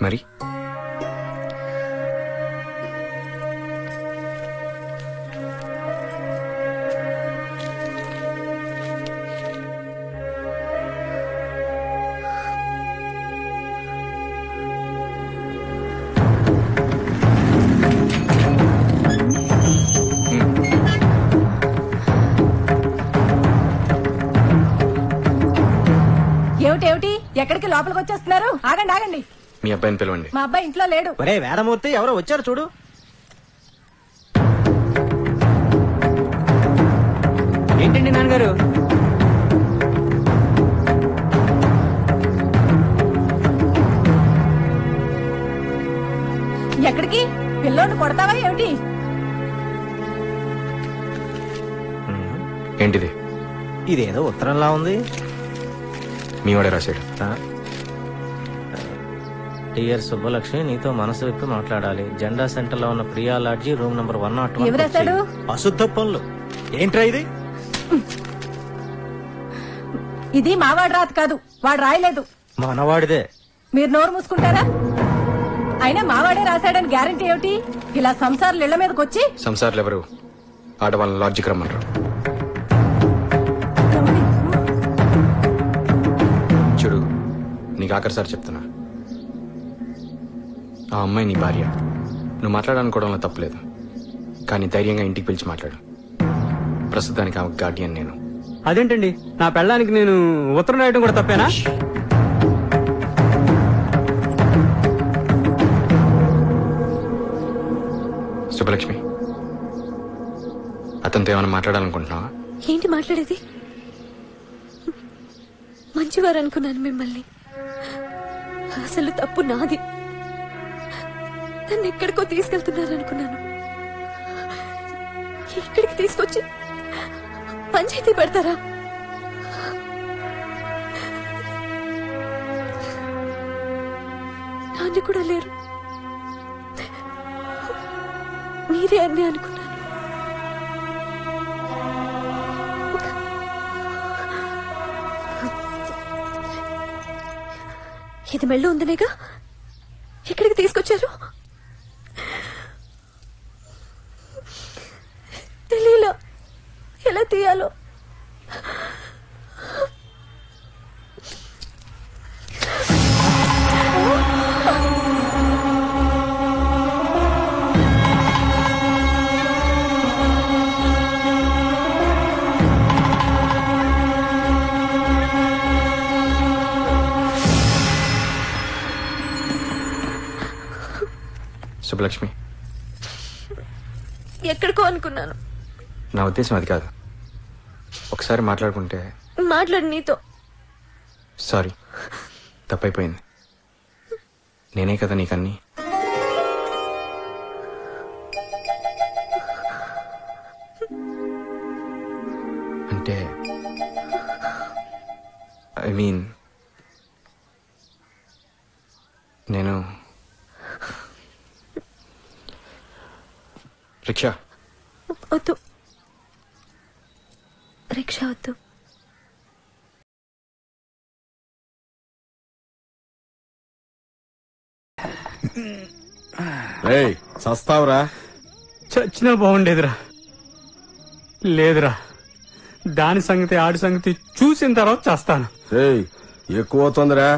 మరి ఏమిటేమిటి ఎక్కడికి లోపలికి వచ్చేస్తున్నారు? ఆగండి ఆగండి, మీ అబ్బాయిని పిలవండి. మా అబ్బాయి ఇంట్లో లేడు. ఒరే వేదమూర్తి, ఎవరో వచ్చారు చూడు. ఏంటండి నాన్నగారు? ఎక్కడికి? పిల్లోని కొడతావా ఏమిటి? ఏంటిది? ఇదేదో ఉత్తరంలా ఉంది. మీ వాడే రాశాడు. డియర్ సుబ్బలక్ష్మి, నీతో మనసు విప్పి మాట్లాడాలి. జెండా సెంటర్ లో ఉన్న ప్రియా లాడ్జీ రూమ్ నంబర్ 101. ఎవరు రాశాడు? అశుద్ధ పనులు. ఏంట్రా ఇది? ఇది మావాడు రాత కాదు, వాడు రాయలేదు. మనవాడిదే. మీరు నోరు మూసుకుంటారా? అయినా మావాడే రాశాడని గ్యారంటీ ఏమిటి? ఇలా సంసారాలు ఇళ్ల మీదకి వచ్చి సంసారాలు ఎవరు? ఆడవాళ్ళని లాడ్జికి రమ్మంటారు. చూడు, నీకు ఆఖరిసారి చెప్తున్నా, ఆ అమ్మాయి నీ భార్య. నువ్వు మాట్లాడాలనుకోవడంలో తప్పులేదు, కానీ ధైర్యంగా ఇంటికి పిలిచి మాట్లాడు. ప్రస్తుతానికి ఆమె గార్డియన్ నేను. అదేంటండి, నా పెళ్ళానికి నేను ఉత్తరం రాయడం కూడా తప్పేనా? సుబ్బలక్ష్మి, అతనితో ఏమైనా మాట్లాడాలనుకుంటున్నావా? ఏంటి మాట్లాడేది? మంచివారు అనుకున్నాను మిమ్మల్ని. అసలు తప్పు నాది. నన్ను ఎక్కడికో తీసుకెళ్తున్నారనుకున్నాను. ఇక్కడికి తీసుకొచ్చి పంచాయతీ పెడతారా? నాన్న కూడా లేరు. మీరే అన్నీ అనుకున్నాను. ఇది మెళ్ళు ఉందనేగా ఎక్కడికి తీసుకొచ్చారు? తెలియలా ఎలా తీయాలో. సుబ్బలక్ష్మి, ఎక్కడికో అనుకున్నాను. నా ఉద్దేశం అది కాదు. ఒకసారి మాట్లాడుకుంటే. మాట్లాడు నీతో. సారీ, తప్పైపోయింది. నేనే కదా నీకన్నీ. అంటే ఐ మీన్, నేను రిక్షా వద్దు, రిక్షా వద్దు. సస్తావురా? చచ్చినా బాగుండేదిరా. లేదురా, దాని సంగతి ఆడి సంగతి చూసిన తర్వాత చేస్తాను. ఎక్కువ అవుతుందిరా.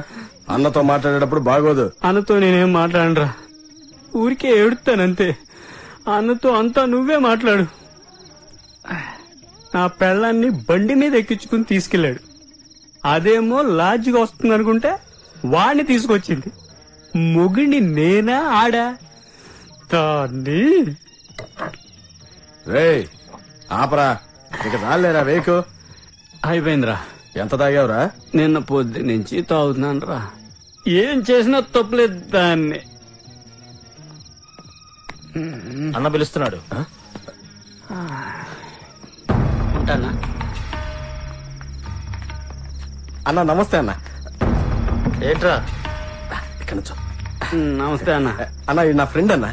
అన్నతో మాట్లాడేటప్పుడు బాగోదు. అన్నతో నేనేం మాట్లాడరా, ఊరికే ఏడుతానంతే. అన్నతో అంతా నువ్వే మాట్లాడు. నా పెళ్ళాన్ని బండి మీద ఎక్కించుకుని తీసుకెళ్లాడు. అదేమో లాడ్జిగా వస్తుంది అనుకుంటే వాడిని తీసుకొచ్చింది. మొగిని నేనా ఆడా? దాన్ని ఆపరా, ఇక రాలేరా వేకు. అయిపోయిందిరా. ఎంత తాగావురా? నిన్న పొద్దు నుంచి తాగుతున్నాను రా. ఏం చేసినా తప్పులేదు దాన్ని. అన్న పిలుస్తున్నాడు. అన్న నమస్తే. అన్న ఏంట్రా? ఇక్కడ నుంచో. నమస్తే అన్న. అన్న ఇది నా ఫ్రెండ్ అన్న.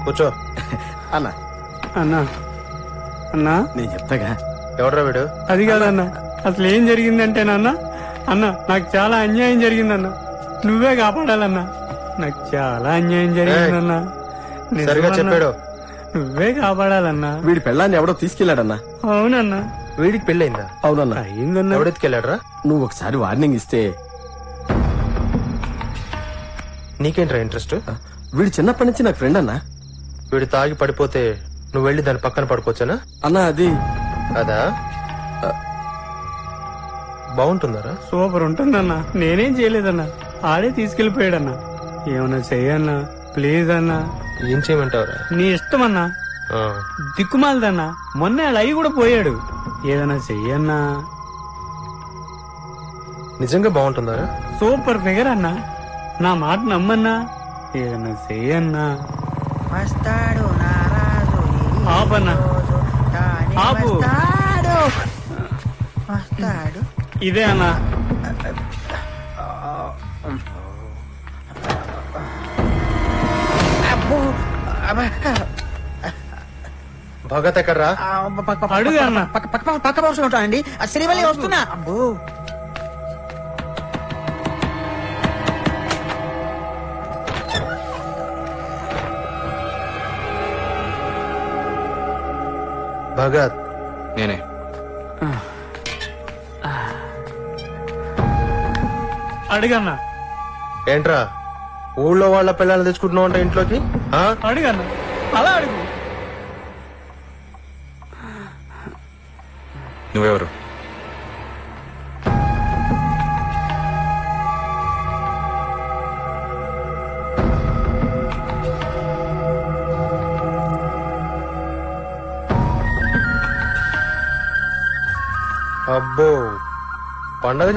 కూర్చో. అన్న అన్నా నేను చెప్తాగా. ఎవడ్రా వీడు? అది కాదన్నా, అసలు ఏం జరిగిందంటే నాన్న అన్న నాకు చాలా అన్యాయం జరిగిందన్న. నువ్వే కాపాడాలన్నా. నాకు చాలా అన్యాయం జరిగిందన్నా. సరిగా చెప్పాడు. నువ్వే కాపాడాలన్నా. వీడి పెళ్ళాన్ని ఎవడో తీసుకెళ్లాడన్నా. అవునన్నా. వీడికి పెళ్ళయిందా? అవునన్నా. అయిందన్నా. ఎవడెత్తుకెళ్ళాడరా? నువ్వు ఒకసారి వార్నింగ్ ఇస్తే. నీకేంట్రా ఇంట్రెస్ట్? వీడు చిన్నప్పటి నుంచి నాకు ఫ్రెండ్ అన్నా. వీడు తాగి పడిపోతే నువ్వు వెళ్ళి దాని పక్కన పడుకోవచ్చానా? అన్నా అది అదా బాగుంటుందరా? సూపర్ ఉంటుందన్నా. నేనేం చేయలేదన్నా, ఆడే తీసుకెళ్లిపోయాడన్నా. ఏమన్నా చెయ్యన్నా ప్లీజ్ అన్నా. ఏం చేయమంటావురా? నీ ఇష్టం అన్నా. దిక్కుమాలదన్నా. మొన్న అయి కూడా పోయాడు. ఏదన్నా చెయ్యన్నా. నిజంగా బాగుంటుందరా? సూపర్ ఫిగర్ అన్నా. నా మాట నమ్మన్నా. ఏదన్నా చెయ్యన్నా. వస్తాడు నారాజు ఆపన్నా. ఆపు. వస్తాడు. ఇదే అన్నా. భగత్ ఎక్కడ్రా? అడుగు అన్న. పక్క బాక్స్ ఉంటానండి. శ్రీవల్లి వస్తున్నా. అబ్బో భగత్ నేనే. అడుగన్నా. ఏంట్రా ఊళ్ళో వాళ్ళ పిల్లల్ని తెచ్చుకుంటున్నావు అంట ఇంట్లోకి? అడుగన్నా. అలా అడుగు. నువ్వెవరు? అబ్బో పండగ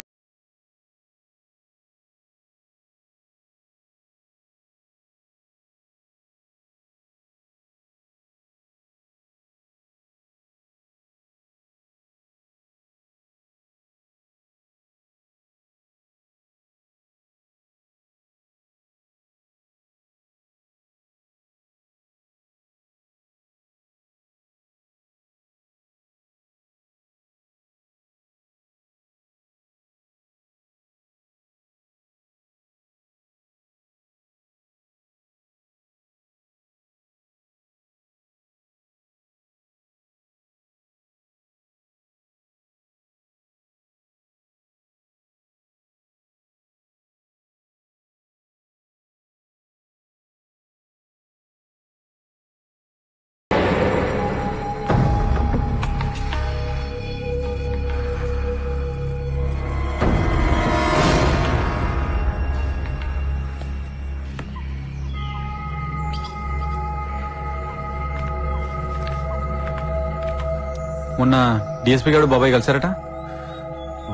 మొన్న డిఎస్పీ గారు బాబాయ్ కలిసారట.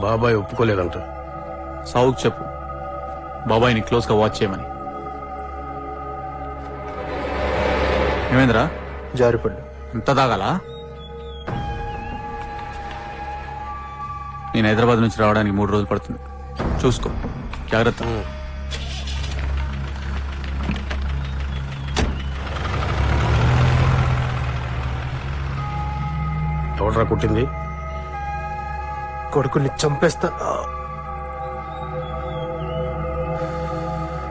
బాబాయ్ ఒప్పుకోలేదంట. సావుకు చెప్పు బాబాయ్ని క్లోజ్ గా వాచ్ చేయమని. ఏమైందిరా? జారిపడ్డు. ఎంత తాగాలా? నేను హైదరాబాద్ నుంచి రావడానికి 3 రోజులు పడుతుంది. చూసుకో, జాగ్రత్త. ఎవడ్రా కుట్టింది? కొడుకుని చంపేస్తా.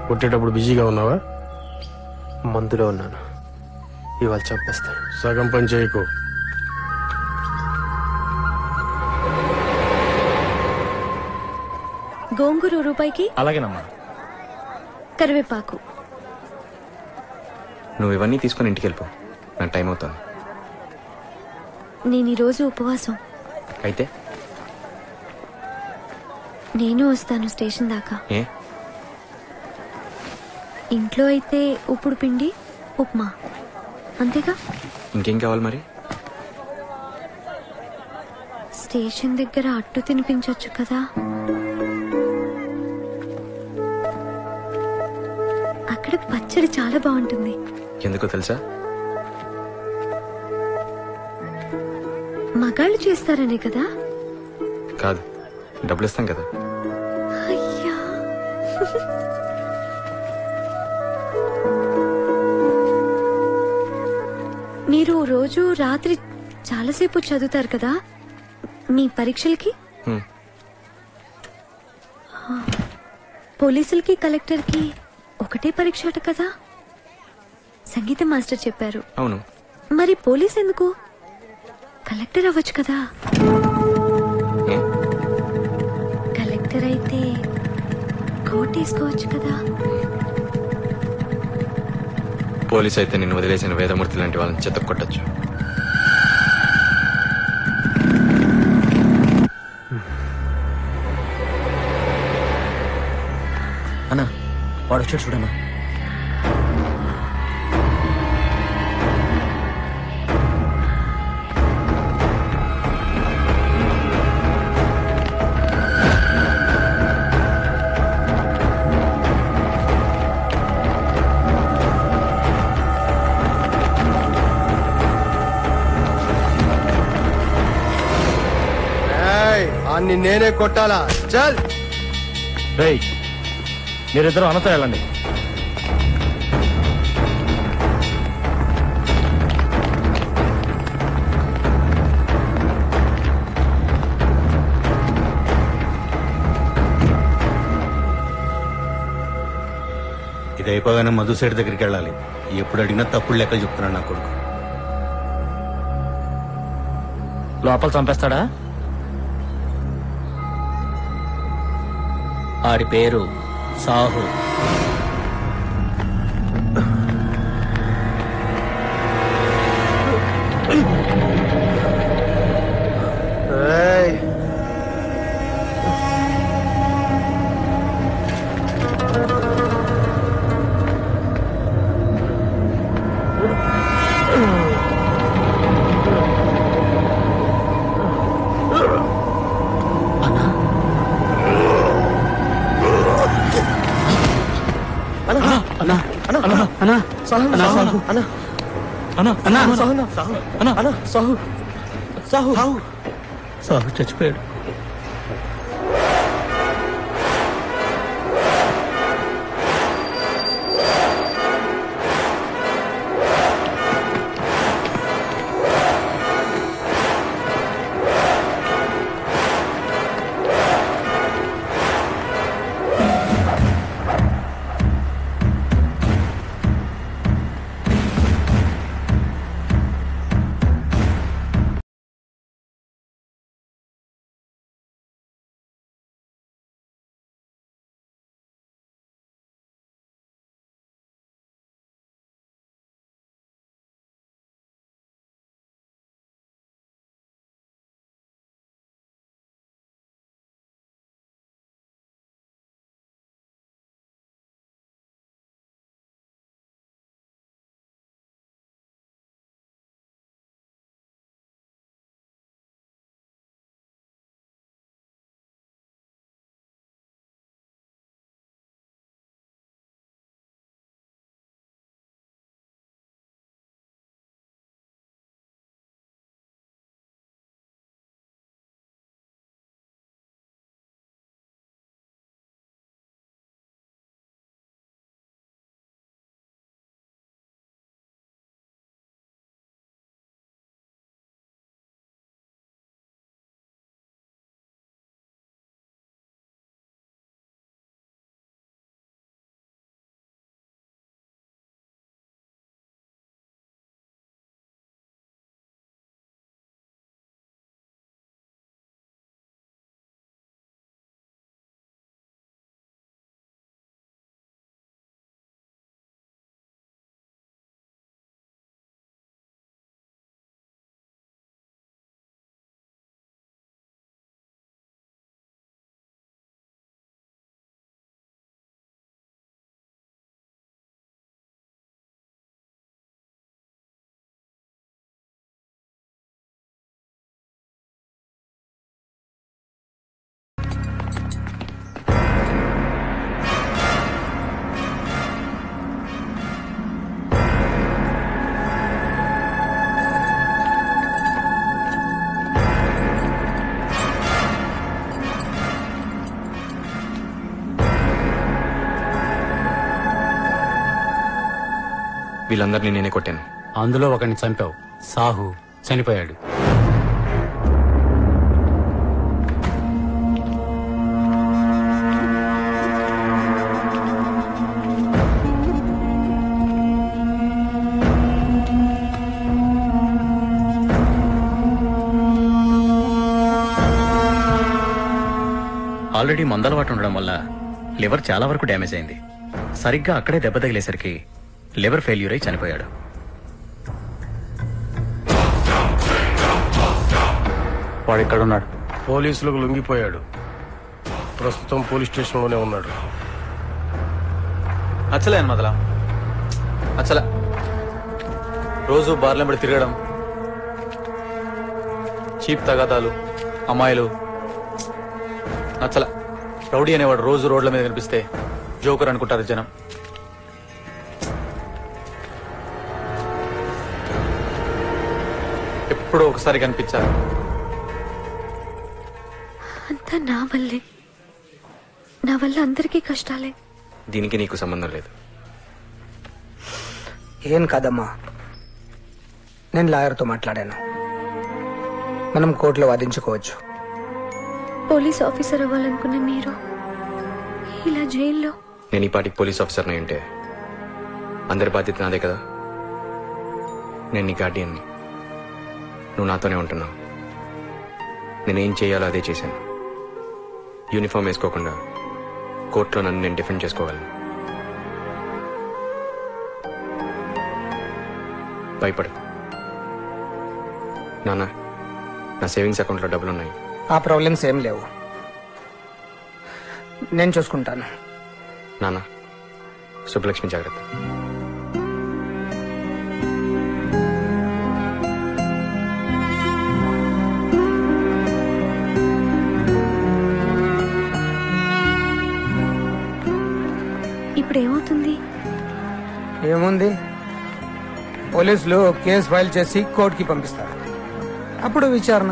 కొట్టేటప్పుడు బిజీగా ఉన్నావా? మందులో ఉన్నాను. ఇవాళ చంపేస్తాను. సగం పని చేయకు. గోంగూర రూపాయికి. అలాగేనమ్మా. కరివేపాకు. నువ్వు ఇవన్నీ తీసుకుని ఇంటికి వెళ్ళిపో, నాకు టైం అవుతాను. నేను ఈరోజు ఉపవాసం. అయితే నేను వస్తాను స్టేషన్ దాకా. ఏ? ఇంట్లో అయితే ఉప్పుడు పిండి ఉప్మా అంతేగా. ఇంకేం కావాలి మరి? స్టేషన్ దగ్గర అట్టు తినిపించొచ్చు కదా. అక్కడ పచ్చడి చాలా బాగుంటుంది. ఎందుకో తెలుసా? మగాళ్ళు చేస్తారనే కదా. కాదు, డబ్బులు ఇస్తాం కదా. అయ్యా మీరు రోజు రాత్రి చాలాసేపు చదువుతారు కదా. మీ పరీక్షలకి పోలీసులకి కలెక్టర్కి ఒకటే పరీక్ష అట కదా? సంగీత మాస్టర్ చెప్పారు. అవును. మరి పోలీస్ ఎందుకు? కలెక్టర్ అవ్వచ్చు కదా. కలెక్టర్ అయితే కోట్ వేసుకోవచ్చు కదా. పోలీస్ అయితే నిన్ను వదిలేసిన వేదమూర్తి లాంటి వాళ్ళని చెత్త కొట్టచ్చు. అన్నా వాడు వచ్చాడు చూడన్నా. అన్ని నేనే కొట్టాలా? చల్ రేయ్, మీరిద్దరూ అన్నతో వెళ్ళండి. ఇది అయిపోగానే మధు సైడ్ దగ్గరికి వెళ్ళాలి. ఎప్పుడు అడిగినా తప్పుడు లెక్కలు చెప్తున్నాడు నా కొడుకు. లోపల చంపేస్తాడా? ఆడి పేరు సాహు. సాహు చచ్చిపోయాడు. వీళ్ళందరినీ నేనే కొట్టాను. అందులో ఒకరిని చంపావు. సాహు చనిపోయాడు. ఆల్రెడీ మందలవాటు ఉండడం వల్ల లివర్ చాలా వరకు డ్యామేజ్ అయింది. సరిగ్గా అక్కడే దెబ్బ తగిలేసరికి లివర్ ఫెయిల్యూర్ అయి చనిపోయాడు. వాడు ఎక్కడున్నాడు? పోలీసులకు లొంగిపోయాడు. ప్రస్తుతం పోలీస్ స్టేషన్లోనే ఉన్నాడు. అచ్చలే అని మొదల అచ్చల రోజు బార్లెంబడి తిరగడం, చీప్ తగాదాలు, అమ్మాయిలు నచ్చల. రౌడీ అనేవాడు రోజు రోడ్ల మీద కనిపిస్తే జోకర్ అనుకుంటారు జనం. ఎప్పుడో ఒకసారి కనిపించారు. అంతా నా వల్లే. నా వల్ల అందరికీ కష్టాలే. దీనికి నీకు సంబంధం లేదు. ఏం కాదమ్మా, నేను లాయర్తో మాట్లాడాను. మనం కోర్టులో వాదించుకోవచ్చు. పోలీస్ ఆఫీసర్ అవ్వాలనుకున్న మీరు ఇలా జైల్లో. నేను ఈ పాటికి పోలీస్ ఆఫీసర్ని ఉంటే అందరి బాధ్యత నాదే కదా. నేను నీ గార్డియన్ని. నువ్వు నాతోనే ఉంటున్నావు. నేనేం చేయాలో అదే చేశాను. యూనిఫామ్ వేసుకోకుండా కోర్టులో నన్ను నేను డిఫెండ్ చేసుకోగలను. భయపడు నాన్న. నా సేవింగ్స్ అకౌంట్లో డబ్బులున్నాయి. ఆ ప్రాబ్లమ్స్ ఏం లేవు, నేను చూసుకుంటాను. నాన్న, సుబ్బలక్ష్మి జాగ్రత్త. ఇప్పుడు ఏమవుతుంది? ఏముంది, పోలీసులు కేసు ఫైల్ చేసి కోర్టుకి పంపిస్తారు. అప్పుడు విచారణ.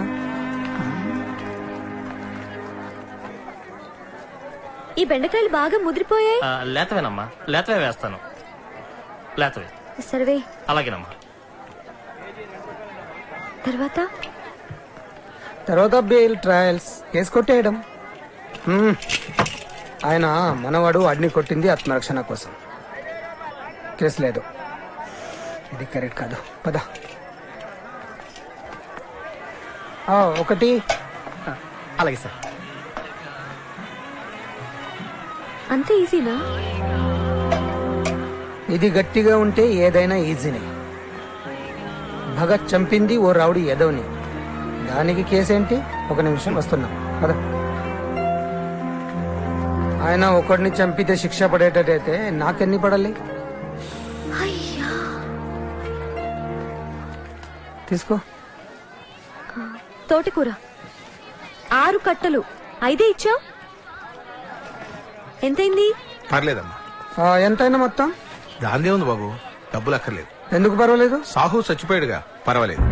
ఈ బెండకాయలు బాగా ముదిరిపోయాయి. లేతవేనమ్మా, లేతవే వేస్తాను. లేతవే. సర్వే. అలాగేనమ్మా. తర్వాత బెయిల్, ట్రయల్స్, కేసు కొట్టేయడం. ఆయన మనవాడు అడ్ని కొట్టింది ఆత్మరక్షణ కోసం. కేసు లేదు. ఇది కరెక్ట్ కాదు. పద. ఒకటి. అలాగే సార్. అంత ఈజీనా? ఇది గట్టిగా ఉంటే ఏదైనా ఈజీనే. భగత్ చంపింది ఓ రౌడీ ఎదవని. దానికి కేసేంటి? ఒక నిమిషం వస్తున్నాం కదా. ఆయన ఒకడిని చంపితే శిక్ష పడేటట్టయితే నాకెన్ని పడాలి? తీసుకో. తోటకూర 6 కట్టలు 5 ఇచ్చావు. ఎంతైంది? పర్లేదమ్మా. ఎంతైనా మొత్తం? దాందే ఉంది బాబు, డబ్బులు అక్కర్లేదు. ఎందుకు పర్వాలేదు? సాహు చచ్చిపోయాడుగా, పర్వాలేదు.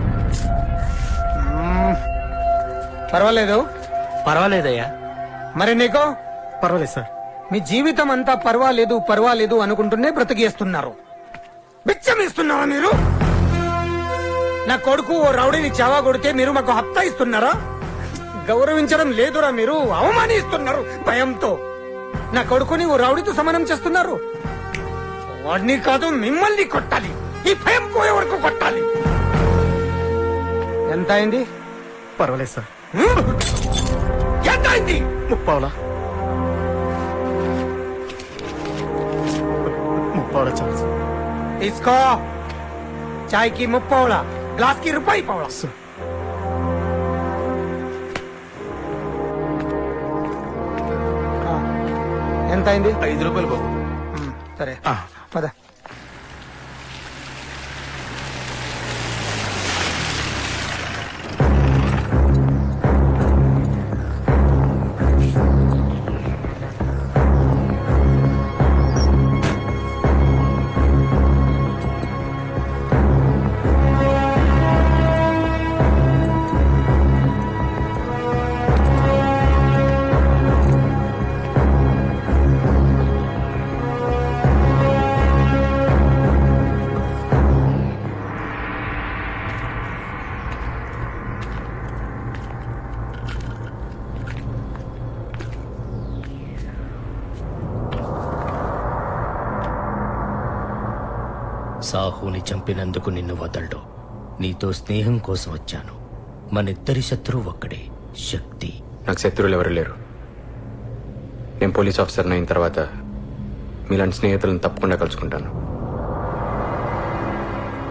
పర్వాలేదు. పర్వాలేదయ్యా. మరి నీకో? పర్వాలేదు సార్. మీ జీవితం అంతా పర్వాలేదు పర్వాలేదు అనుకుంటూనే బ్రతికేస్తున్నారు. బిచ్చం ఇస్తున్నారా మీరు? నా కొడుకు ఓ రౌడీని చావా కొడితే మీరు మాకు హప్తా ఇస్తున్నారా? గౌరవించడం లేదురా మీరు, అవమానిస్తున్నారు భయంతో. నా కొడుకుని ఓ రౌడీతో సమానం చేస్తున్నారు. వాడిని కాదు మిమ్మల్ని కొట్టాలి. ఈ భయం పోయే వరకు కొట్టాలి. ఎంత అయింది? పర్వాలేదు సార్. ఎంత అయింది? 30 చాలు సార్. తీసుకో. చాయ్ కి 30, గ్లాస్ కి ₹1. ఎంత అయింది? ₹5 బాబు. సరే పద. సాహుని చంపినందుకు నిన్ను వదలడు. నీతో స్నేహం కోసం వచ్చాను. మనిద్దరి శత్రువు ఒక్కడే, శక్తి. నాకు శత్రువులు ఎవరు లేరు. నేను పోలీస్ ఆఫీసర్ అయిన తర్వాత మీలాంటి స్నేహితులను తప్పకుండా కలుసుకుంటాను.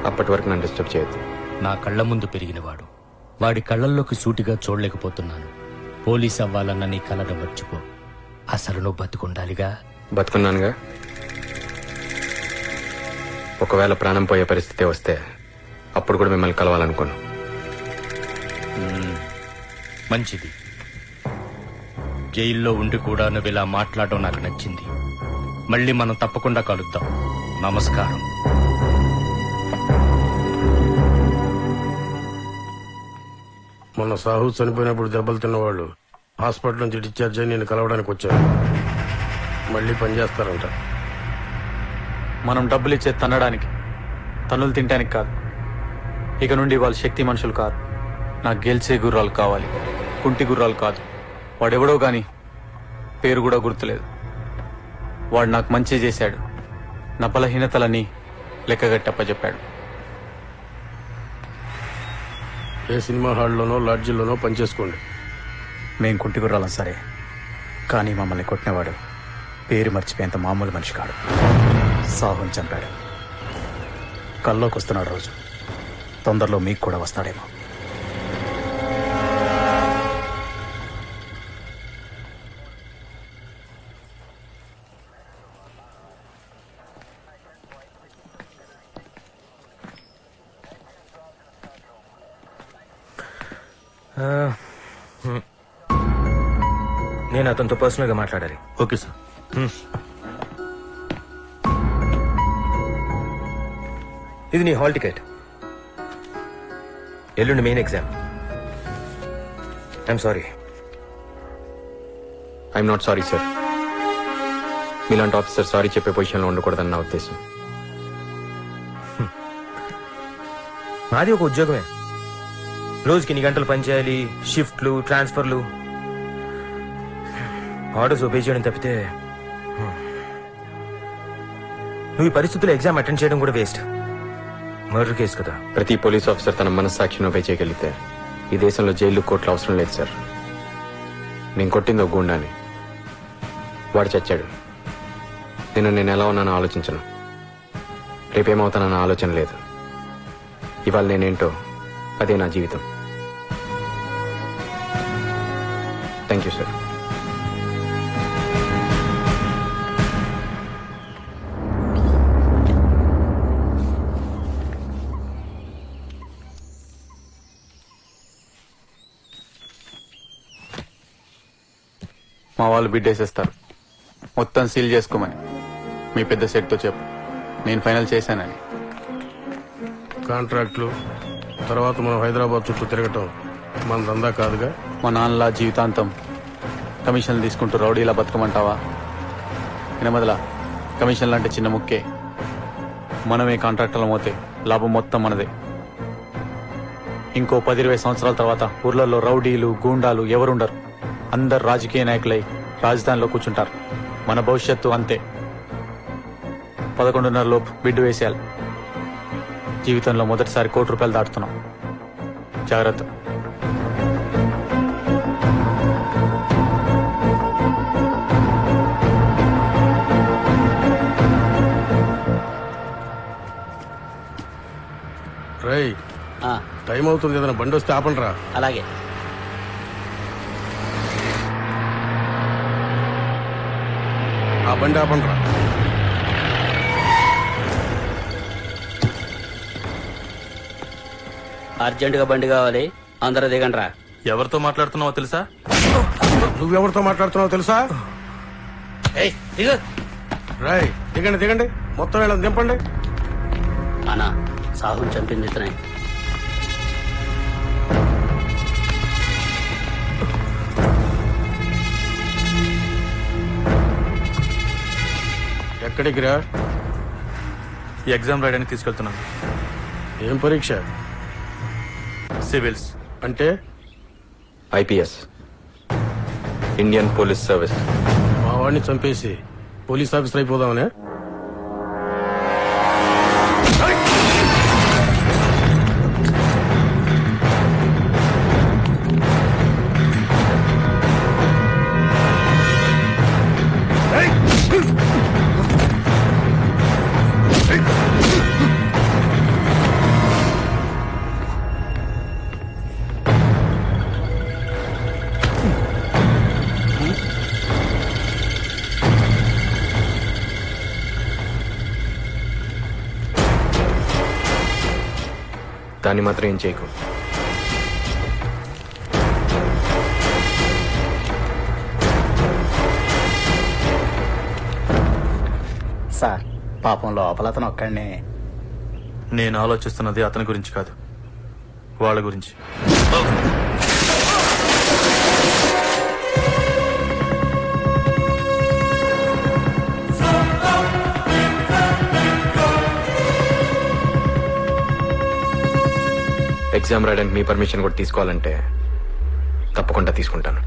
అప్పటి వరకు నన్ను డిస్టర్బ్ చేయొద్దు. నా కళ్ళ ముందు పెరిగినవాడు, వాడి కళ్ళల్లోకి సూటిగా చూడలేకపోతున్నాను. పోలీస్ అవ్వాలన్న నీ కలను మర్చిపో. అసలు నువ్వు బతుకుండాలిగా. బతుకున్నానుగా. ఒకవేళ ప్రాణం పోయే పరిస్థితి వస్తే అప్పుడు కూడా మిమ్మల్ని కలవాలనుకోను. మంచిది. జైల్లో ఉండి కూడా నువ్వు ఇలా మాట్లాడడం నాకు నచ్చింది. మళ్ళీ మనం తప్పకుండా కలుద్దాం. నమస్కారం. మొన్న సాహు చనిపోయినప్పుడు దెబ్బలు తిన్నవాళ్ళు హాస్పిటల్ నుంచి డిశ్చార్జ్ అయి నేను కలవడానికి వచ్చారు. మళ్ళీ పనిచేస్తారంట. మనం డబ్బులు ఇచ్చే తన్నడానికి, తన్నులు తినడానికి కాదు. ఇక నుండి వాళ్ళు శక్తి మనుషులు కాదు. నాకు గెలిచే గుర్రాలు కావాలి, కుంటి గుర్రాలు కాదు. వాడెవడో గాని పేరు కూడా గుర్తులేదు. వాడు నాకు మంచి చేశాడు. నా బలహీనతలని లెక్కగట్టప్పచెప్పాడు. ఏ సినిమా హాల్లోనో లాడ్జిల్లోనో పనిచేసుకోండి. మేం కుంటి గుర్రాలం సరే, కానీ మమ్మల్ని కొట్టినవాడు పేరు మర్చిపోయేంత మామూలు మనిషి కాడు. సాహుని చంపాడు. కల్లోకి వస్తున్నాడు రోజు. తొందరలో మీకు కూడా వస్తాడేమో. నేను అతనితో పర్సనల్ గా మాట్లాడాలి. Okay sir. ఇది నీ హాల్ టికెట్. ఎల్లుండి main exam. I'm sorry. I'm not sorry sir. మీలాంటి ఆఫీసర్ సారీ చెప్పే పొజిషన్లో ఉండకూడదని నా ఉద్దేశం. నాది ఒక ఉద్యోగమే. రోజుకి ఇన్ని గంటలు పనిచేయాలి, షిఫ్ట్లు, ట్రాన్స్ఫర్లు, ఆర్డర్స్ ఒబే చేయడం తప్పితే నువ్వు ఈ పరిస్థితుల్లో ఎగ్జామ్ అటెండ్ చేయడం కూడా వేస్ట్. మర్డర్ కేసు కదా. ప్రతి పోలీస్ ఆఫీసర్ తన మనస్సాక్షిని ఉపయోగ చేయగలిగితే ఈ దేశంలో జైలు కోర్టులు అవసరం లేదు సార్. నేను కొట్టింది ఒక గుండాని, వాడు చచ్చాడు. నేను ఎలా ఉన్నానో ఆలోచించను. రేపేమవుతానన్న ఆలోచన లేదు. ఇవాళ నేనేంటో అదే నా జీవితం. Thank you sir. మా వాళ్ళు బిడ్డేసేస్తారు. మొత్తం సీల్ చేసుకోమని మీ పెద్ద సెట్తో చెప్పు. నేను ఫైనల్ చేశానని. కాంట్రాక్ట్లు తర్వాత మనం హైదరాబాద్ చుట్టూ తిరగటం మన దందా కాదుగా. మా నాన్నలా జీవితాంతం కమిషన్లు తీసుకుంటూ రౌడీలా బతకమంటావా? వినమదలా, కమిషన్లు అంటే చిన్న ముక్కే. మనమే కాంట్రాక్టర్లం అవుతే లాభం మొత్తం మనదే. ఇంకో 10-20 సంవత్సరాల తర్వాత ఊర్లలో రౌడీలు, గూండాలు ఎవరుండరు. అందరు రాజకీయ నాయకులై రాజధానిలో కూర్చుంటారు. మన భవిష్యత్తు అంతే. 11:30 లోపు బిడ్డు వేసేయాలి. జీవితంలో మొదటిసారి ₹1,00,00,000 దాటుతున్నాం. జాగ్రత్త. రై, టైం అవుతుంది. ఏదైనా బండి వస్తే ఆపండి రా. అలాగే. ఆ బండి ఆపండి రా. అర్జెంటుగా బండి కావాలి. అందరూ దిగండి రా. ఎవరితో మాట్లాడుతున్నావో తెలుసా? నువ్వెవరితో మాట్లాడుతున్నావో తెలుసా? రై, దిగండి దిగండి. మొత్తం వీళ్ళని దింపండి. అన్నా, సాహుని చంపింది ఇతనే. ఎక్కడికి రా? ఎగ్జామ్ రాయడానికి తీసుకెళ్తున్నాను. ఏం పరీక్ష? సివిల్స్. అంటే ఐపీఎస్, ఇండియన్ పోలీస్ సర్వీస్. మా వాడిని చంపేసి పోలీస్ ఆఫీసర్ అయిపోదామనే? దాన్ని మాత్రం ఏం చేయకు. సార్ పాపం లోపల అతను ఒక్కడనే. నేను ఆలోచిస్తున్నది అతని గురించి కాదు, వాళ్ళ గురించి. ఎగ్జామ్ రాయడానికి మీ పర్మిషన్ కూడా తీసుకోవాలంటే తప్పకుండా తీసుకుంటాను.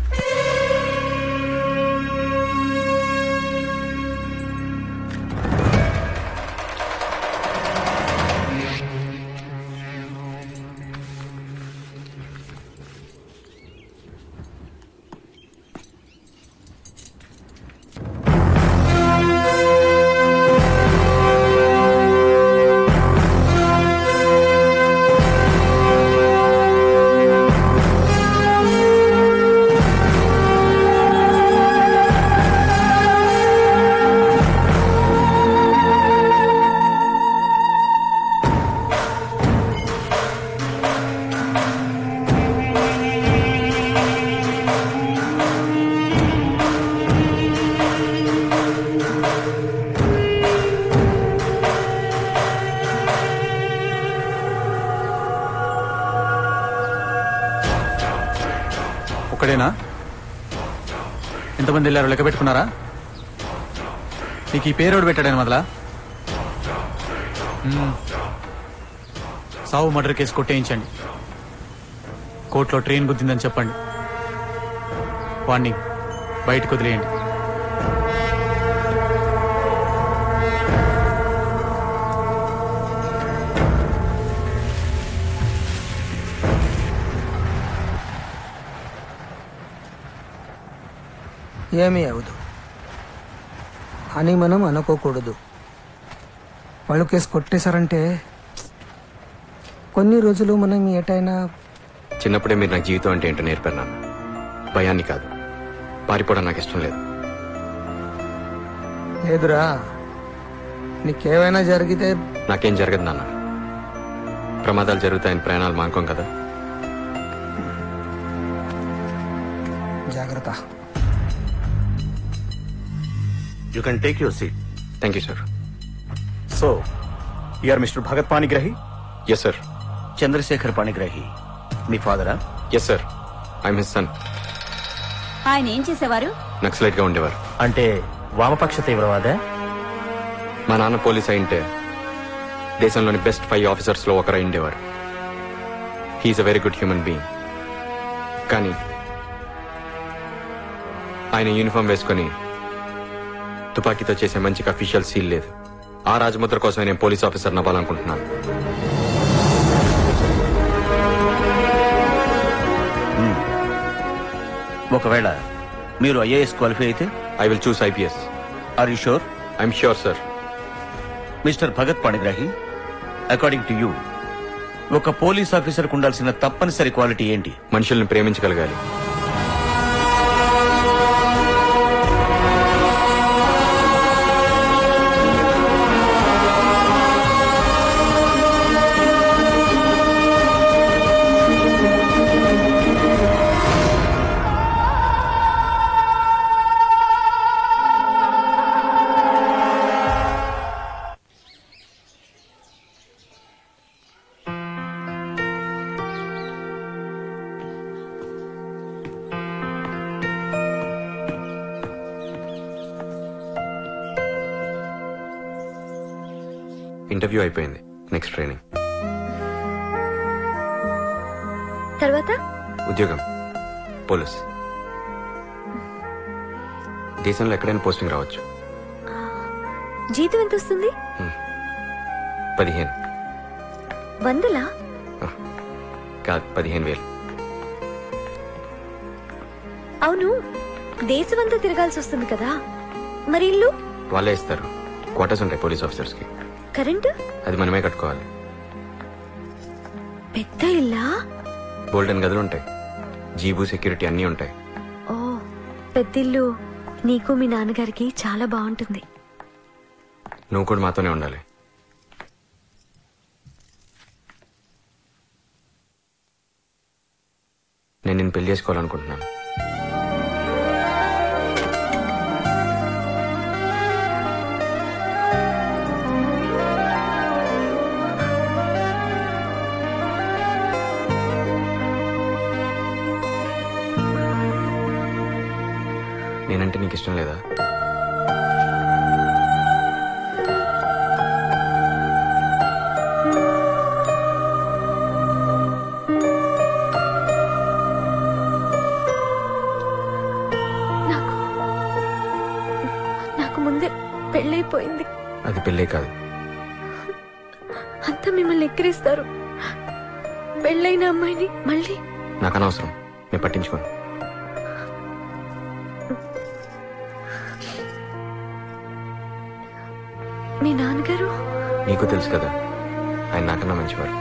ఒక్కడేనా? ఎంతమంది వెళ్ళారో లెక్క పెట్టుకున్నారా? నీకు ఈ పేరోడు పెట్టాడని మొదలా సావు మర్డర్ కేసు కొట్టేయించండి. కోర్టులో ట్రైన్ గుద్దిందని చెప్పండి. వాణ్ణి బయటకు వదిలేయండి. ఏమీ అవదు అని మనం అనుకోకూడదు. వాళ్ళు కేసు కొట్టేశారంటే కొన్ని రోజులు మనం ఏటైనా. చిన్నప్పుడే మీరు నాకు జీవితం అంటే ఏంటో నేర్పారు నాన్న. భయాన్ని కాదు, పారిపోవడం నాకు ఇష్టం లేదు. లేదురా, నీకేమైనా జరిగితే. నాకేం జరగదు నాన్న. ప్రమాదాలు జరుగుతాయని ప్రయాణాలు మానుకోం కదా. జాగ్రత్త. You can take your seat. Thank you, sir. So, you are Mr. Bhagat Panigrahi? Yes, sir. Chandrasekhar Panigrahi me ఫాదరా? Yes, sir. I'm his son. ఆయన ఏం చేసేవారు? నక్సలైట్ గా ఉండేవారు. అంటే వామపక్ష తీవ్రవాదే? మా నాన్న పోలీస్ అయింటే దేశంలోని బెస్ట్ 5 ఆఫీసర్స్ లో ఒకరై ఉండేవారు. He is a very good human being. కానీ ఆయన యూనిఫామ్ వేసుకుని తుపాకీతో చేసే మంచికి అఫీషియల్ సీల్ లేదు. ఆ రాజముద్ర కోసం నేను పోలీస్ ఆఫీసర్ అవ్వాలనుకుంటున్నాను. ఒకవేళ మీరు ఐఏఎస్ క్వాలిఫై అయితే I will choose IPS. Are you sure? I'm sure, sir. Mister Bhagat Panigrahi, according to you ఒక పోలీస్ ఆఫీసర్కు ఉండాల్సిన తప్పనిసరి క్వాలిటీ ఏంటి? మనుషుల్ని ప్రేమించగలగాలి. ఇంటర్వ్యూ అయిపోయింది. Next training. తర్వాత ఉద్యోగం పోలీస్. దేశంలో ఎక్కడైనా పోస్టింగ్ రావచ్చు. జీతం ఎంత వస్తుంది? 15. 100? కాదు, 15,000. అవును, దేశమంతా తిరగాల్సి వస్తుంది కదా, మరి ఇల్లు? వాళ్ళే ఇస్తారు. క్వార్టర్స్ ఉంటాయి పోలీస్ ఆఫీసర్స్ కి. కరెంటు? అది మనమే కట్టుకోవాలి. పెద్ద ఇల్లా? గోల్డెన్ గదులు ఉంటాయి, జీబు, సెక్యూరిటీ అన్నీ ఉంటాయి. ఓ, పెద్దిల్లు. నీకు మీ నాన్నగారికి చాలా బాగుంటుంది. నువ్వు కూడా మాతోనే ఉండాలి. నేను నిన్ను పెళ్లి చేసుకోవాలనుకుంటున్నాను. నేనంటే నీకు ఇష్టం లేదా? నాకు ముందే పెళ్ళైపోయింది. అది పెళ్ళే కాదు. అంతా మిమ్మల్ని ఎక్కిరిస్తారు. పెళ్ళైన అమ్మాయిని మళ్ళీ నాకు అనవసరం, నేను పట్టించుకోను. మీ నాన్నగారు నీకు తెలుసు కదా, ఆయన నాకన్నా మంచివారు.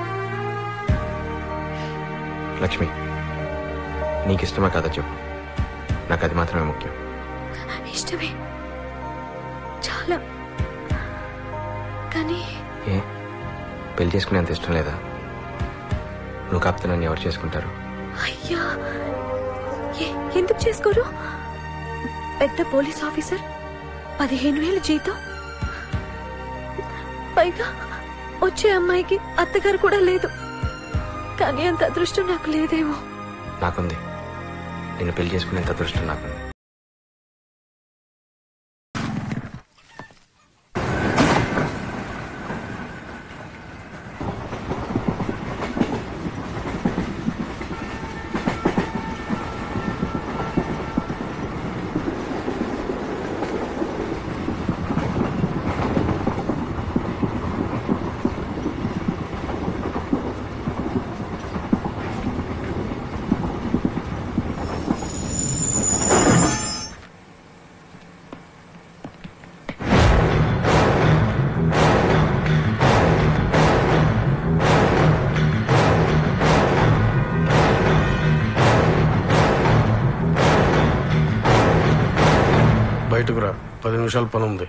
లక్ష్మి, నీకు ఇష్టమా కాదా చెప్పు, నాకు అది మాత్రమే ముఖ్యం. ఇష్టమే చాలా. కానీ ఏ పెళ్లి చేసుకునేంత ఇష్టం లేదా? నువ్వు కాపుతే నన్ను ఎవరు చేసుకుంటారు? అయ్యా, ఎందుకు చేసుకోరు? పెద్ద పోలీస్ ఆఫీసర్, 15,000 జీతం, పైగా వచ్చే అమ్మాయికి అత్తగారు కూడా లేదు. కానీ అంత అదృష్టం నాకు లేదేమో. నాకుంది. నిన్ను పెళ్లి చేసుకునేంత అదృష్టం నాకుంది. బయటకు రా, 10 నిమిషాలు పని ఉంది.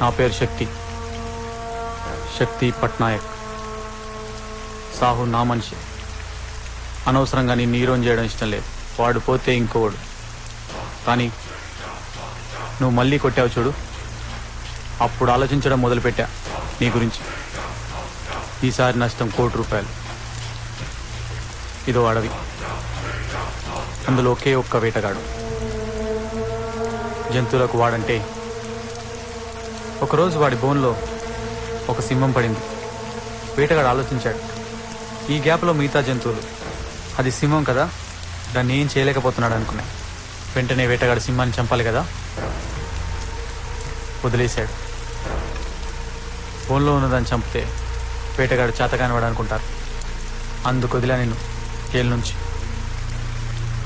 నా పేరు శక్తి పట్నాయక్. సాహు నా మనిషి. అనవసరంగా నిన్ను హీరోని చేయడం ఇష్టం లేదు. వాడు పోతే ఇంకోడు. కానీ నువ్వు మళ్ళీ కొట్టావు చూడు, అప్పుడు ఆలోచించడం మొదలుపెట్టా నీ గురించి. ఈసారి నష్టం 1 కోటి రూపాయలు. ఇదో అడవి, అందులో ఒకే ఒక్క వేటగాడు. జంతువులకు వాడంటే. ఒకరోజు వాడి బోన్లో ఒక సింహం పడింది. వేటగాడు ఆలోచించాడు, ఈ గ్యాప్లో మిగతా జంతువులు, అది సింహం కదా, దాన్ని ఏం చేయలేకపోతున్నాడు అనుకున్నాయి. వెంటనే వేటగాడు సింహాన్ని చంపాలి కదా, వదిలేశాడు. బోన్లో ఉన్నదాన్ని చంపితే వేటగాడు చేతగాని వాడు అనుకుంటారు. అందుకు వదిలా నిన్ను జైలు నుంచి.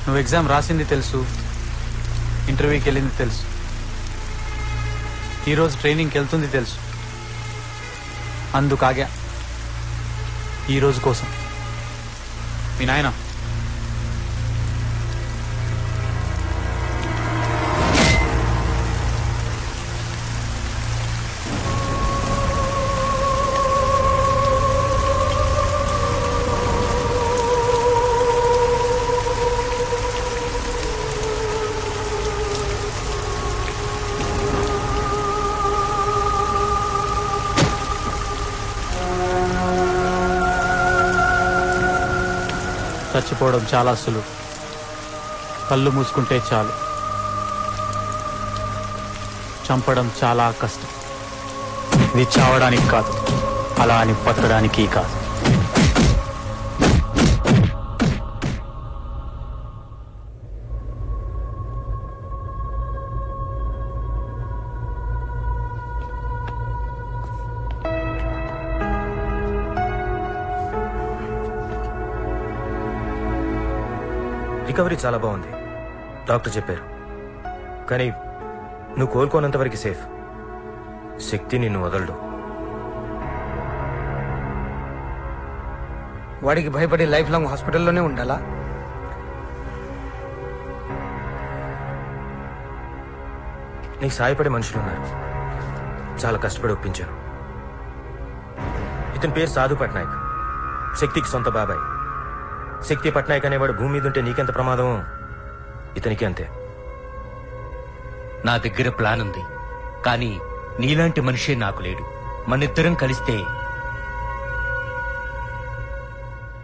నువ్వు ఎగ్జామ్ రాసింది తెలుసు, ఇంటర్వ్యూకి వెళ్ళింది తెలుసు, ఈరోజు ట్రైనింగ్కి వెళ్తుంది తెలుసు. అందుకాగా ఈరోజు కోసం. మీ నాయన చచ్చిపోవడం చాలా సులువు. కళ్ళు మూసుకుంటే చాలు. చంపడం చాలా కష్టం. ఇది చావడానికి కాదు, అలా అని బతకడానికి కాదు. రికవరీ చాలా బాగుంది, డాక్టర్ చెప్పారు. కానీ నువ్వు కోలుకోనంత వరకు సేఫ్. శక్తి నిన్ను వదలడు. వాడికి భయపడి లైఫ్ లాంగ్ హాస్పిటల్లోనే ఉండాలా? నీకు సాయపడే మనుషులున్నారు, చాలా కష్టపడి ఒప్పించాను. ఇతని పేరు సాధు పట్నాయక్, శక్తికి సొంత బాబాయ్. శక్తి పట్నాయక్ అనేవాడు భూమి మీద ఉంటే నీకెంత ప్రమాదమో ఇతనికి అంతే. నా దగ్గర ప్లాన్ ఉంది, కానీ నీలాంటి మనిషే నాకు లేడు. మనిద్దరం కలిస్తే.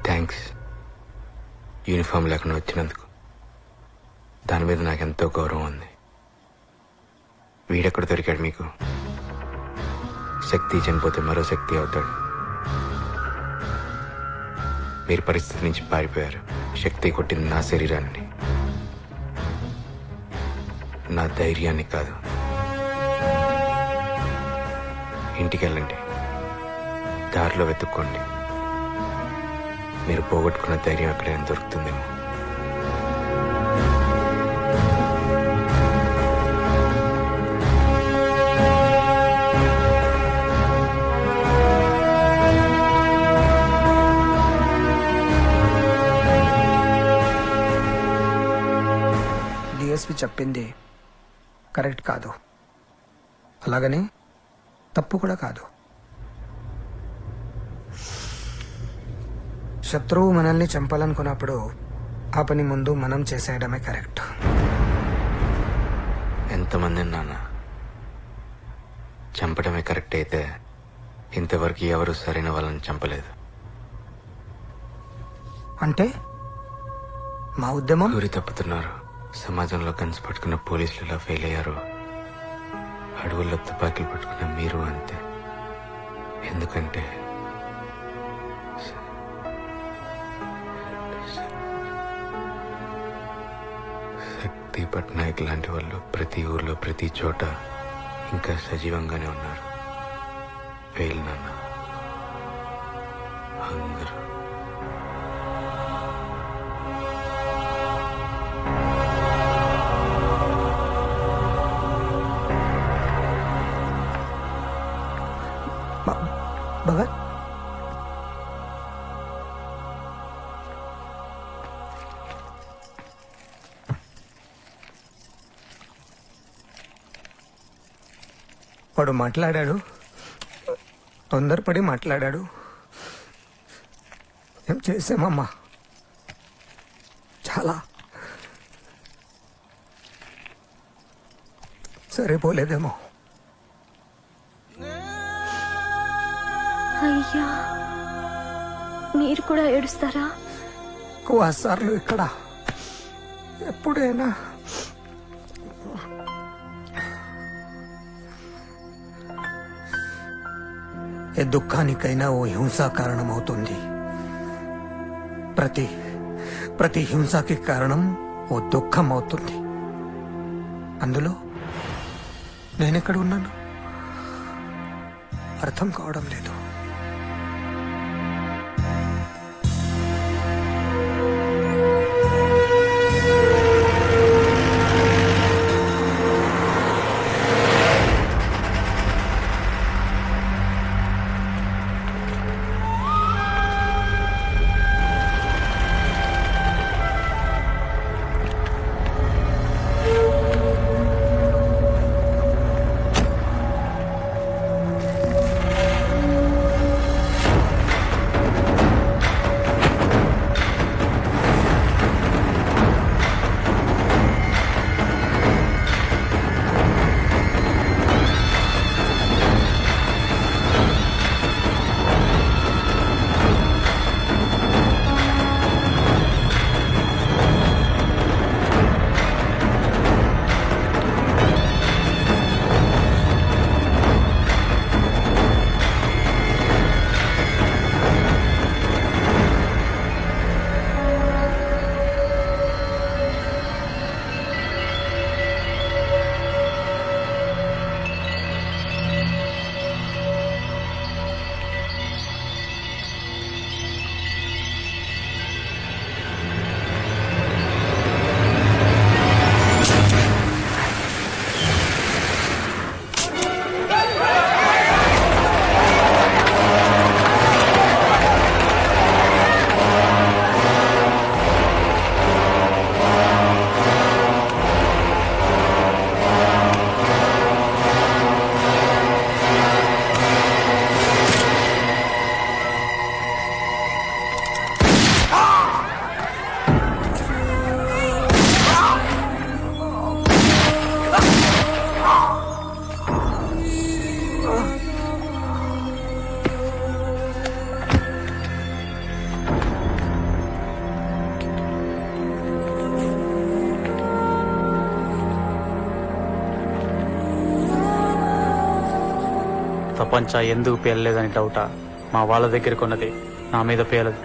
థ్యాంక్స్ యూనిఫామ్ లేకుండా వచ్చినందుకు. దాని మీద నాకెంతో గౌరవం ఉంది. వీడెక్కడ దొరికాడు మీకు? శక్తి చనిపోతే మరో శక్తి అవుతాడు. మీరు పరిస్థితి నుంచి పారిపోయారు. శక్తి కొట్టింది నా శరీరాన్ని, నా ధైర్యాన్ని కాదు. ఇంటికి వెళ్ళండి, దారిలో వెతుక్కోండి. మీరు పోగొట్టుకున్న ధైర్యం అక్కడైనా దొరుకుతుందేమో. డిఎస్పి చెప్పింది కరెక్ట్ కాదు, అలాగని తప్పు కూడా కాదు. శత్రువు మనల్ని చంపాలనుకున్నప్పుడు ఆ పని ముందు మనం చేసేయడమే కరెక్ట్. ఎంతమంది నాన్న చంపడమే కరెక్ట్ అయితే ఇంతవరకు ఎవరు సరైన వాళ్ళని చంపలేదు. అంటే మా ఉద్యమం గురి తప్పుతున్నారు. సమాజంలో కన్సు పట్టుకున్న పోలీసులు ఎలా ఫెయిల్ అయ్యారో అడవుల్లో తుపాకీలు పట్టుకున్న మీరు అంతే. ఎందుకంటే శక్తి పట్నాయక్ లాంటి వాళ్ళు ప్రతి ఊర్లో ప్రతి చోట ఇంకా సజీవంగానే ఉన్నారు. ఫెయిల్ నాన్న, అందరూ. భగత్ వాడు మాట్లాడాడు, తొందరపడి మాట్లాడాడు. ఏం చేసామమ్మా, చాలా సరిపోలేదేమో. అయ్యా, మీరు కూడా ఏడుస్తారా? ఎక్కువ సార్లు ఇక్కడ ఎప్పుడైనా ఏ దుఃఖానికైనా ఓ హింస కారణమవుతుంది. ప్రతి హింసకి కారణం ఓ దుఃఖం అవుతుంది. అందులో నేనెక్కడ ఉన్నాను అర్థం కావడం లేదు. ప్రపంచ ఎందుకు పేలలేదని డౌటా? మా వాళ్ళ దగ్గరికి ఉన్నది, నా మీద పేలదు.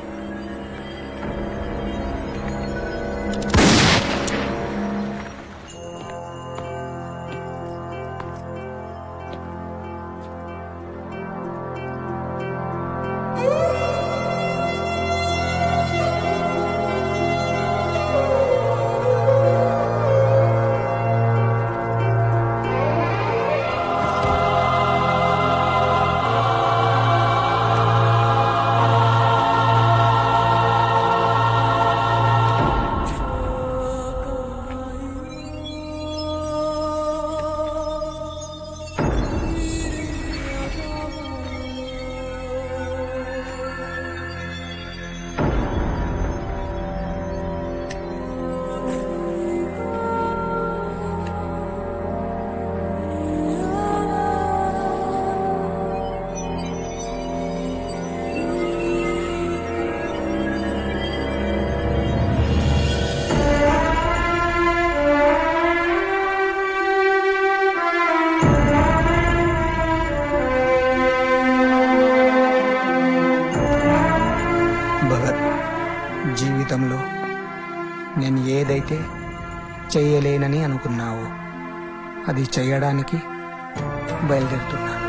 జీవితంలో నేను ఏదైతే చేయలేనని అనుకున్నావో అది చేయడానికి బయలుదేరుతున్నాను.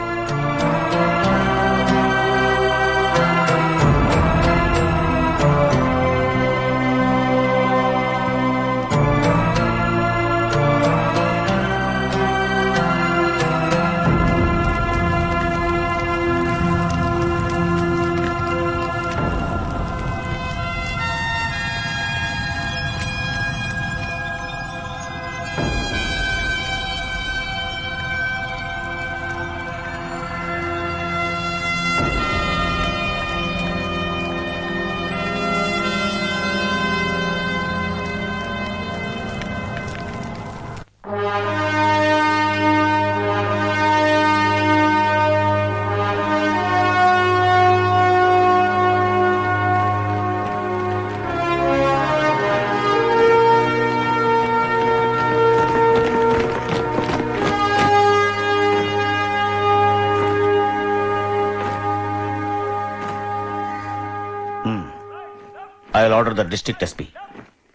I will order the district SP.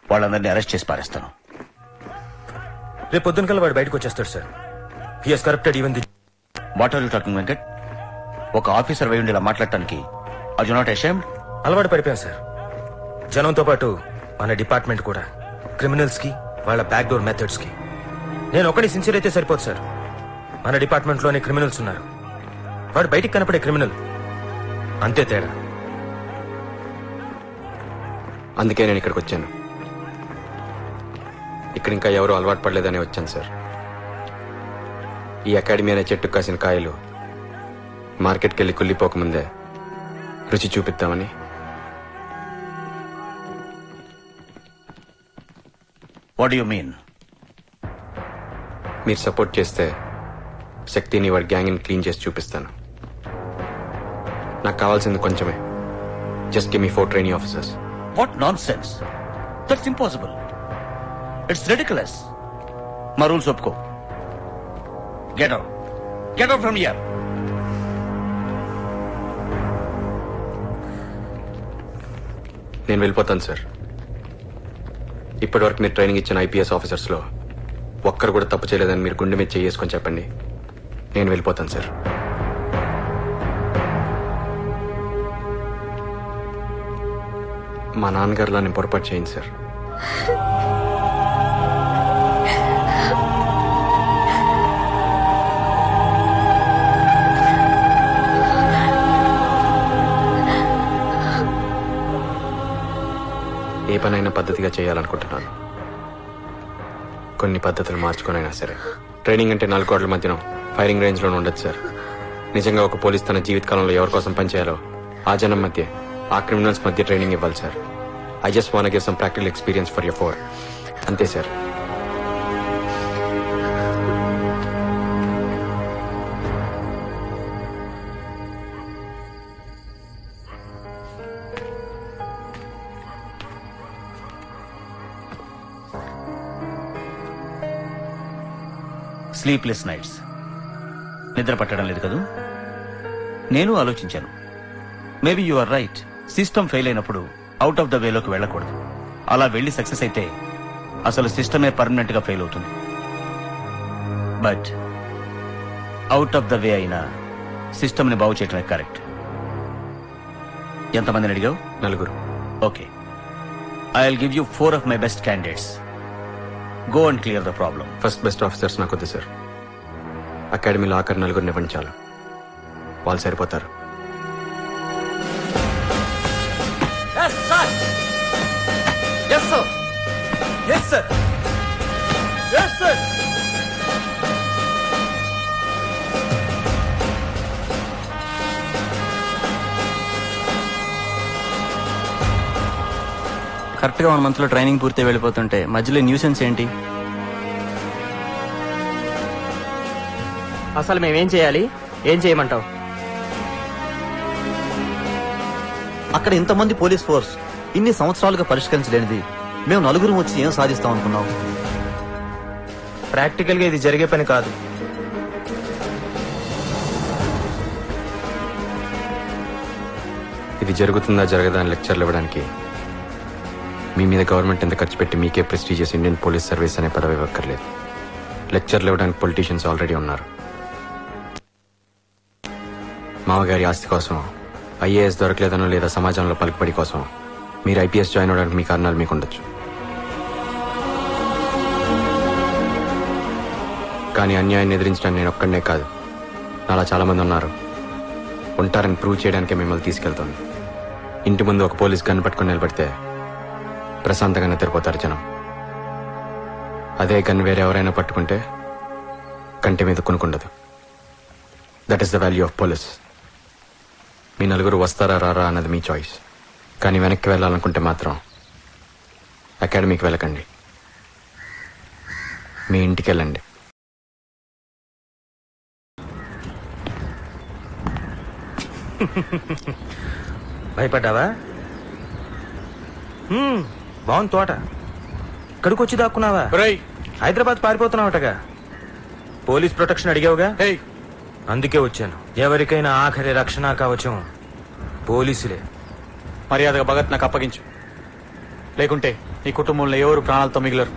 వాళ్ళందరినీ అరెస్ట్ చేసి పారేస్తాను. రేపు పొద్దున కల్లా వాడు బయటకు వచ్చేస్తాడు sir. He has corrupted even the. What are you talking Venkat? ఒక ఆఫీసర్ వై ఉండి ఇలా మాట్లాడటానికి ఆర్ యు నాట్ అషేమ్డ్? అలవాటు పడిపోయాం సార్. జనంతో పాటు మన డిపార్ట్మెంట్ కూడా క్రిమినల్స్ కి వాళ్ళ బ్యాక్ డోర్ మెథడ్స్ కి. నేను ఒకటి సిన్సియర్ అయితే సరిపోదు సార్. మన డిపార్ట్మెంట్ లోనే క్రిమినల్స్ ఉన్నారు. వాడు బయటికి కనపడే క్రిమినల్, అంతే తేడా. అందుకే నేను ఇక్కడికి వచ్చాను. ఇక్కడ ఇంకా ఎవరు అలవాటు పడలేదనే వచ్చాను సార్. ఈ అకాడమీ అనే చెట్టు కాసిన కాయలు మార్కెట్కి వెళ్ళి కుళ్ళిపోకముందే రుచి చూపిద్దామని. What you mean? మీరు సపోర్ట్ చేస్తే శక్తిని వాడి గ్యాంగ్ని క్లీన్ చేసి చూపిస్తాను. నాకు కావాల్సింది కొంచెమే. Just give me 4 trainee officers. What nonsense! That's impossible. It's ridiculous. మా రూల్స్ ఒప్పుకో. Get out. Get out from here. నేను వెళ్ళిపోతాను సార్. ఇప్పటివరకు మీరు ట్రైనింగ్ ఇచ్చిన IPS ఆఫీసర్స్ లో ఒక్కరు కూడా తప్పు చేయలేదని మీరు గుండె మీద చేసుకొని చెప్పండి. నేను వెళ్ళిపోతాను సార్. మా నాన్నగారులా నేను పొరపాటు చేయండి సార్. ఏ పనైనా పద్ధతిగా చేయాలనుకుంటున్నాను. కొన్ని పద్ధతులు మార్చుకునైనా సరే. ట్రైనింగ్ అంటే 4 గోడల మధ్యన ఫైరింగ్ రేంజ్ లోనే ఉండదు సార్. నిజంగా ఒక పోలీస్ తన జీవితకాలంలో ఎవరి కోసం పనిచేయాలో ఆ జనం మధ్య, ఆ క్రిమినల్స్ మధ్య ట్రైనింగ్ ఇవ్వాలి sir. I just want to give some practical experience for your 4. అంతే సార్. Sleepless nights. నిద్ర పట్టడం లేదు కదూ? నేను ఆలోచించాను. Maybe you are right. System fail అయినప్పుడు అవుట్ ఆఫ్ ద వేలోకి వెళ్ళకూడదు. అలా వెళ్ళి సక్సెస్ అయితే అసలు సిస్టమే పర్మనెంట్ గా ఫెయిల్ అవుతుంది. But out of the way అయినా సిస్టమ్ ని బాగు చేయటమే కరెక్ట్. ఎంతమందిని అడిగావు? 4. Okay, I will give you 4 of my best candidates. Go and clear the problem. First best officers నాకు వద్దు సార్. అకాడమీలో ఆఖరి 4 ఇవ్వండి చాలు. వాళ్ళు సరిపోతారు. కరెక్ట్ గా 1 month లో ట్రైనింగ్ పూర్తి వెళ్ళిపోతుంటే మధ్యలో న్యూసెన్స్ ఏంటి? అసలు మేమేం చేయాలి? ఏం చేయమంటావు? అక్కడ ఇంతమంది పోలీస్ ఫోర్స్ ఇన్ని సంవత్సరాలుగా పరిష్కరించలేనిది మేము 4 వచ్చి ఏం సాధిస్తాం అనుకున్నాం? ప్రాక్టికల్ గా ఇది జరిగే పని కాదు. ఇది జరుగుతుందా జరగదా అని లెక్చర్లు ఇవ్వడానికి మీ మీద గవర్నమెంట్ ఎంత ఖర్చు పెట్టి మీకే ప్రెస్టీజియస్ ఇండియన్ పోలీస్ సర్వీస్ అనే పదవి ఇవ్వక్కర్లేదు. లెక్చర్లు ఇవ్వడానికి పొలిటీషియన్స్ ఆల్రెడీ ఉన్నారు. మామగారి ఆస్తి కోసం, ఐఏఎస్ దొరకలేదనో లేదా సమాజంలో పలుకుబడి కోసం మీరు ఐపీఎస్ జాయిన్ అవడానికి మీ కారణాలు మీకు ఉండొచ్చు. కానీ అన్యాయాన్ని ఎదిరించడానికి నేను ఒక్కడనే కాదు, నాలా చాలా మంది ఉన్నారు. ఉంటారని ప్రూవ్ చేయడానికే మిమ్మల్ని తీసుకెళ్తాను. ఇంటి ముందు ఒక పోలీస్ గన్ పట్టుకుని నిలబడితే ప్రశాంతంగా నిద్రపోతారు జనం. అదే గన్ వేరే ఎవరైనా పట్టుకుంటే కంటి మీద కొనుక్కుండదు. That is the value of police. మీ 4 వస్తారా రారా అన్నది మీ చాయిస్. కానీ వెనక్కి వెళ్ళాలనుకుంటే మాత్రం అకాడమీకి వెళ్ళకండి, మీ ఇంటికి వెళ్ళండి. భయపడ్డావా? బాగుంది తోట. ఇక్కడికి వచ్చి దాక్కున్నావా? హైదరాబాద్ పారిపోతున్నావటగా. పోలీస్ ప్రొటెక్షన్ అడిగావుగా, అందుకే వచ్చాను. ఎవరికైనా ఆఖరి రక్షణ కవచం పోలీసులే. మర్యాదగా భగత్ నాకు అప్పగించు, లేకుంటే నీ కుటుంబంలో ఎవరు ప్రాణాలతో మిగిలరు.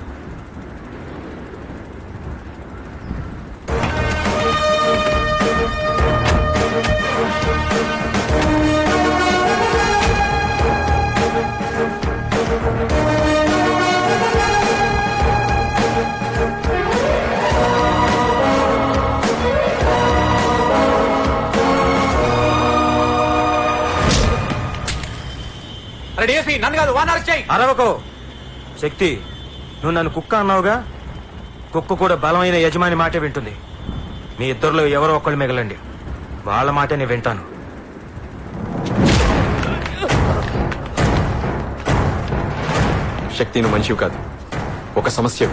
అరవకో శక్తి. నువ్వు నన్ను కుక్క అన్నావుగా, కుక్క కూడా బలమైన యజమాని మాటే వింటుంది. మీ ఇద్దరిలో ఎవరో ఒకళ్ళు మిగలండి, వాళ్ళ మాటే నేను వింటాను. శక్తి నువ్వు మనిషివి కాదు, ఒక సమస్య.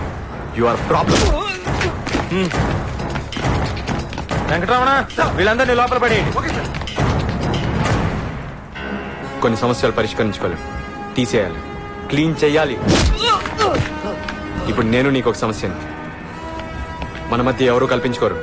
You are problem. వెంకటరమణ, వీళ్ళందరినీ లోపల పడేయండి. కొన్ని సమస్యలు పరిష్కరించుకోలేం, తీసేయాలి, క్లీన్ చేయాలి. ఇప్పుడు నేను నీకు ఒక సమస్యని, మన మధ్య ఎవరూ కల్పించుకోరు.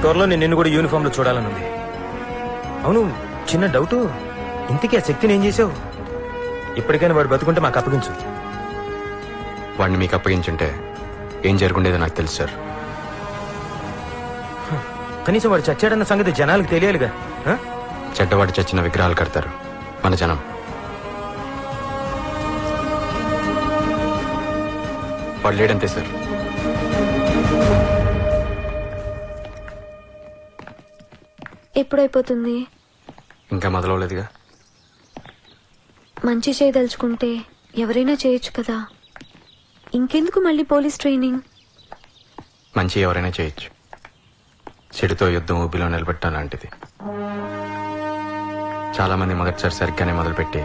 త్వరలో నేను నిన్ను కూడా యూనిఫామ్ లో చూడాలని ఉంది. అవును, చిన్న డౌట్, ఇంతకీ ఆ శక్తిని ఏం చేసావు? ఇప్పటికైనా వాడు బతుకుంటే మాకు అప్పగించు. వాడిని మీకు అప్పగించుంటే ఏం జరుగుండేదో నాకు తెలుసు సార్. కనీసం వాడు చచ్చాడన్న సంగతి జనాలకు తెలియాలిగా. చెడ్డవాడు చచ్చిన విగ్రహాలు కడతారు మన జనం. వాడు లేడంతే సార్. ఎప్పుడైపోతుంది? ఇంకా మొదలవలేదుగా. మంచి చేయదలుచుకుంటే ఎవరైనా చేయొచ్చు కదా, ఇంకెందుకు మళ్ళీ పోలీస్ ట్రైనింగ్? మంచి ఎవరైనా చేయొచ్చు, చెడుతో యుద్ధం ఊపిలో నిలబెట్టడం లాంటిది. చాలా మంది మొదటిసారి సరిగ్గానే మొదలుపెట్టి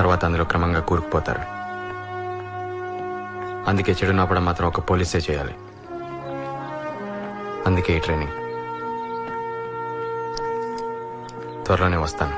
తర్వాత అందులో క్రమంగా కూరుకుపోతారు. అందుకే చెడు నాపడం మాత్రం ఒక పోలీసే చేయాలి. అందుకే ఈ ట్రైనింగ్. త్వరలోనే వస్తాను.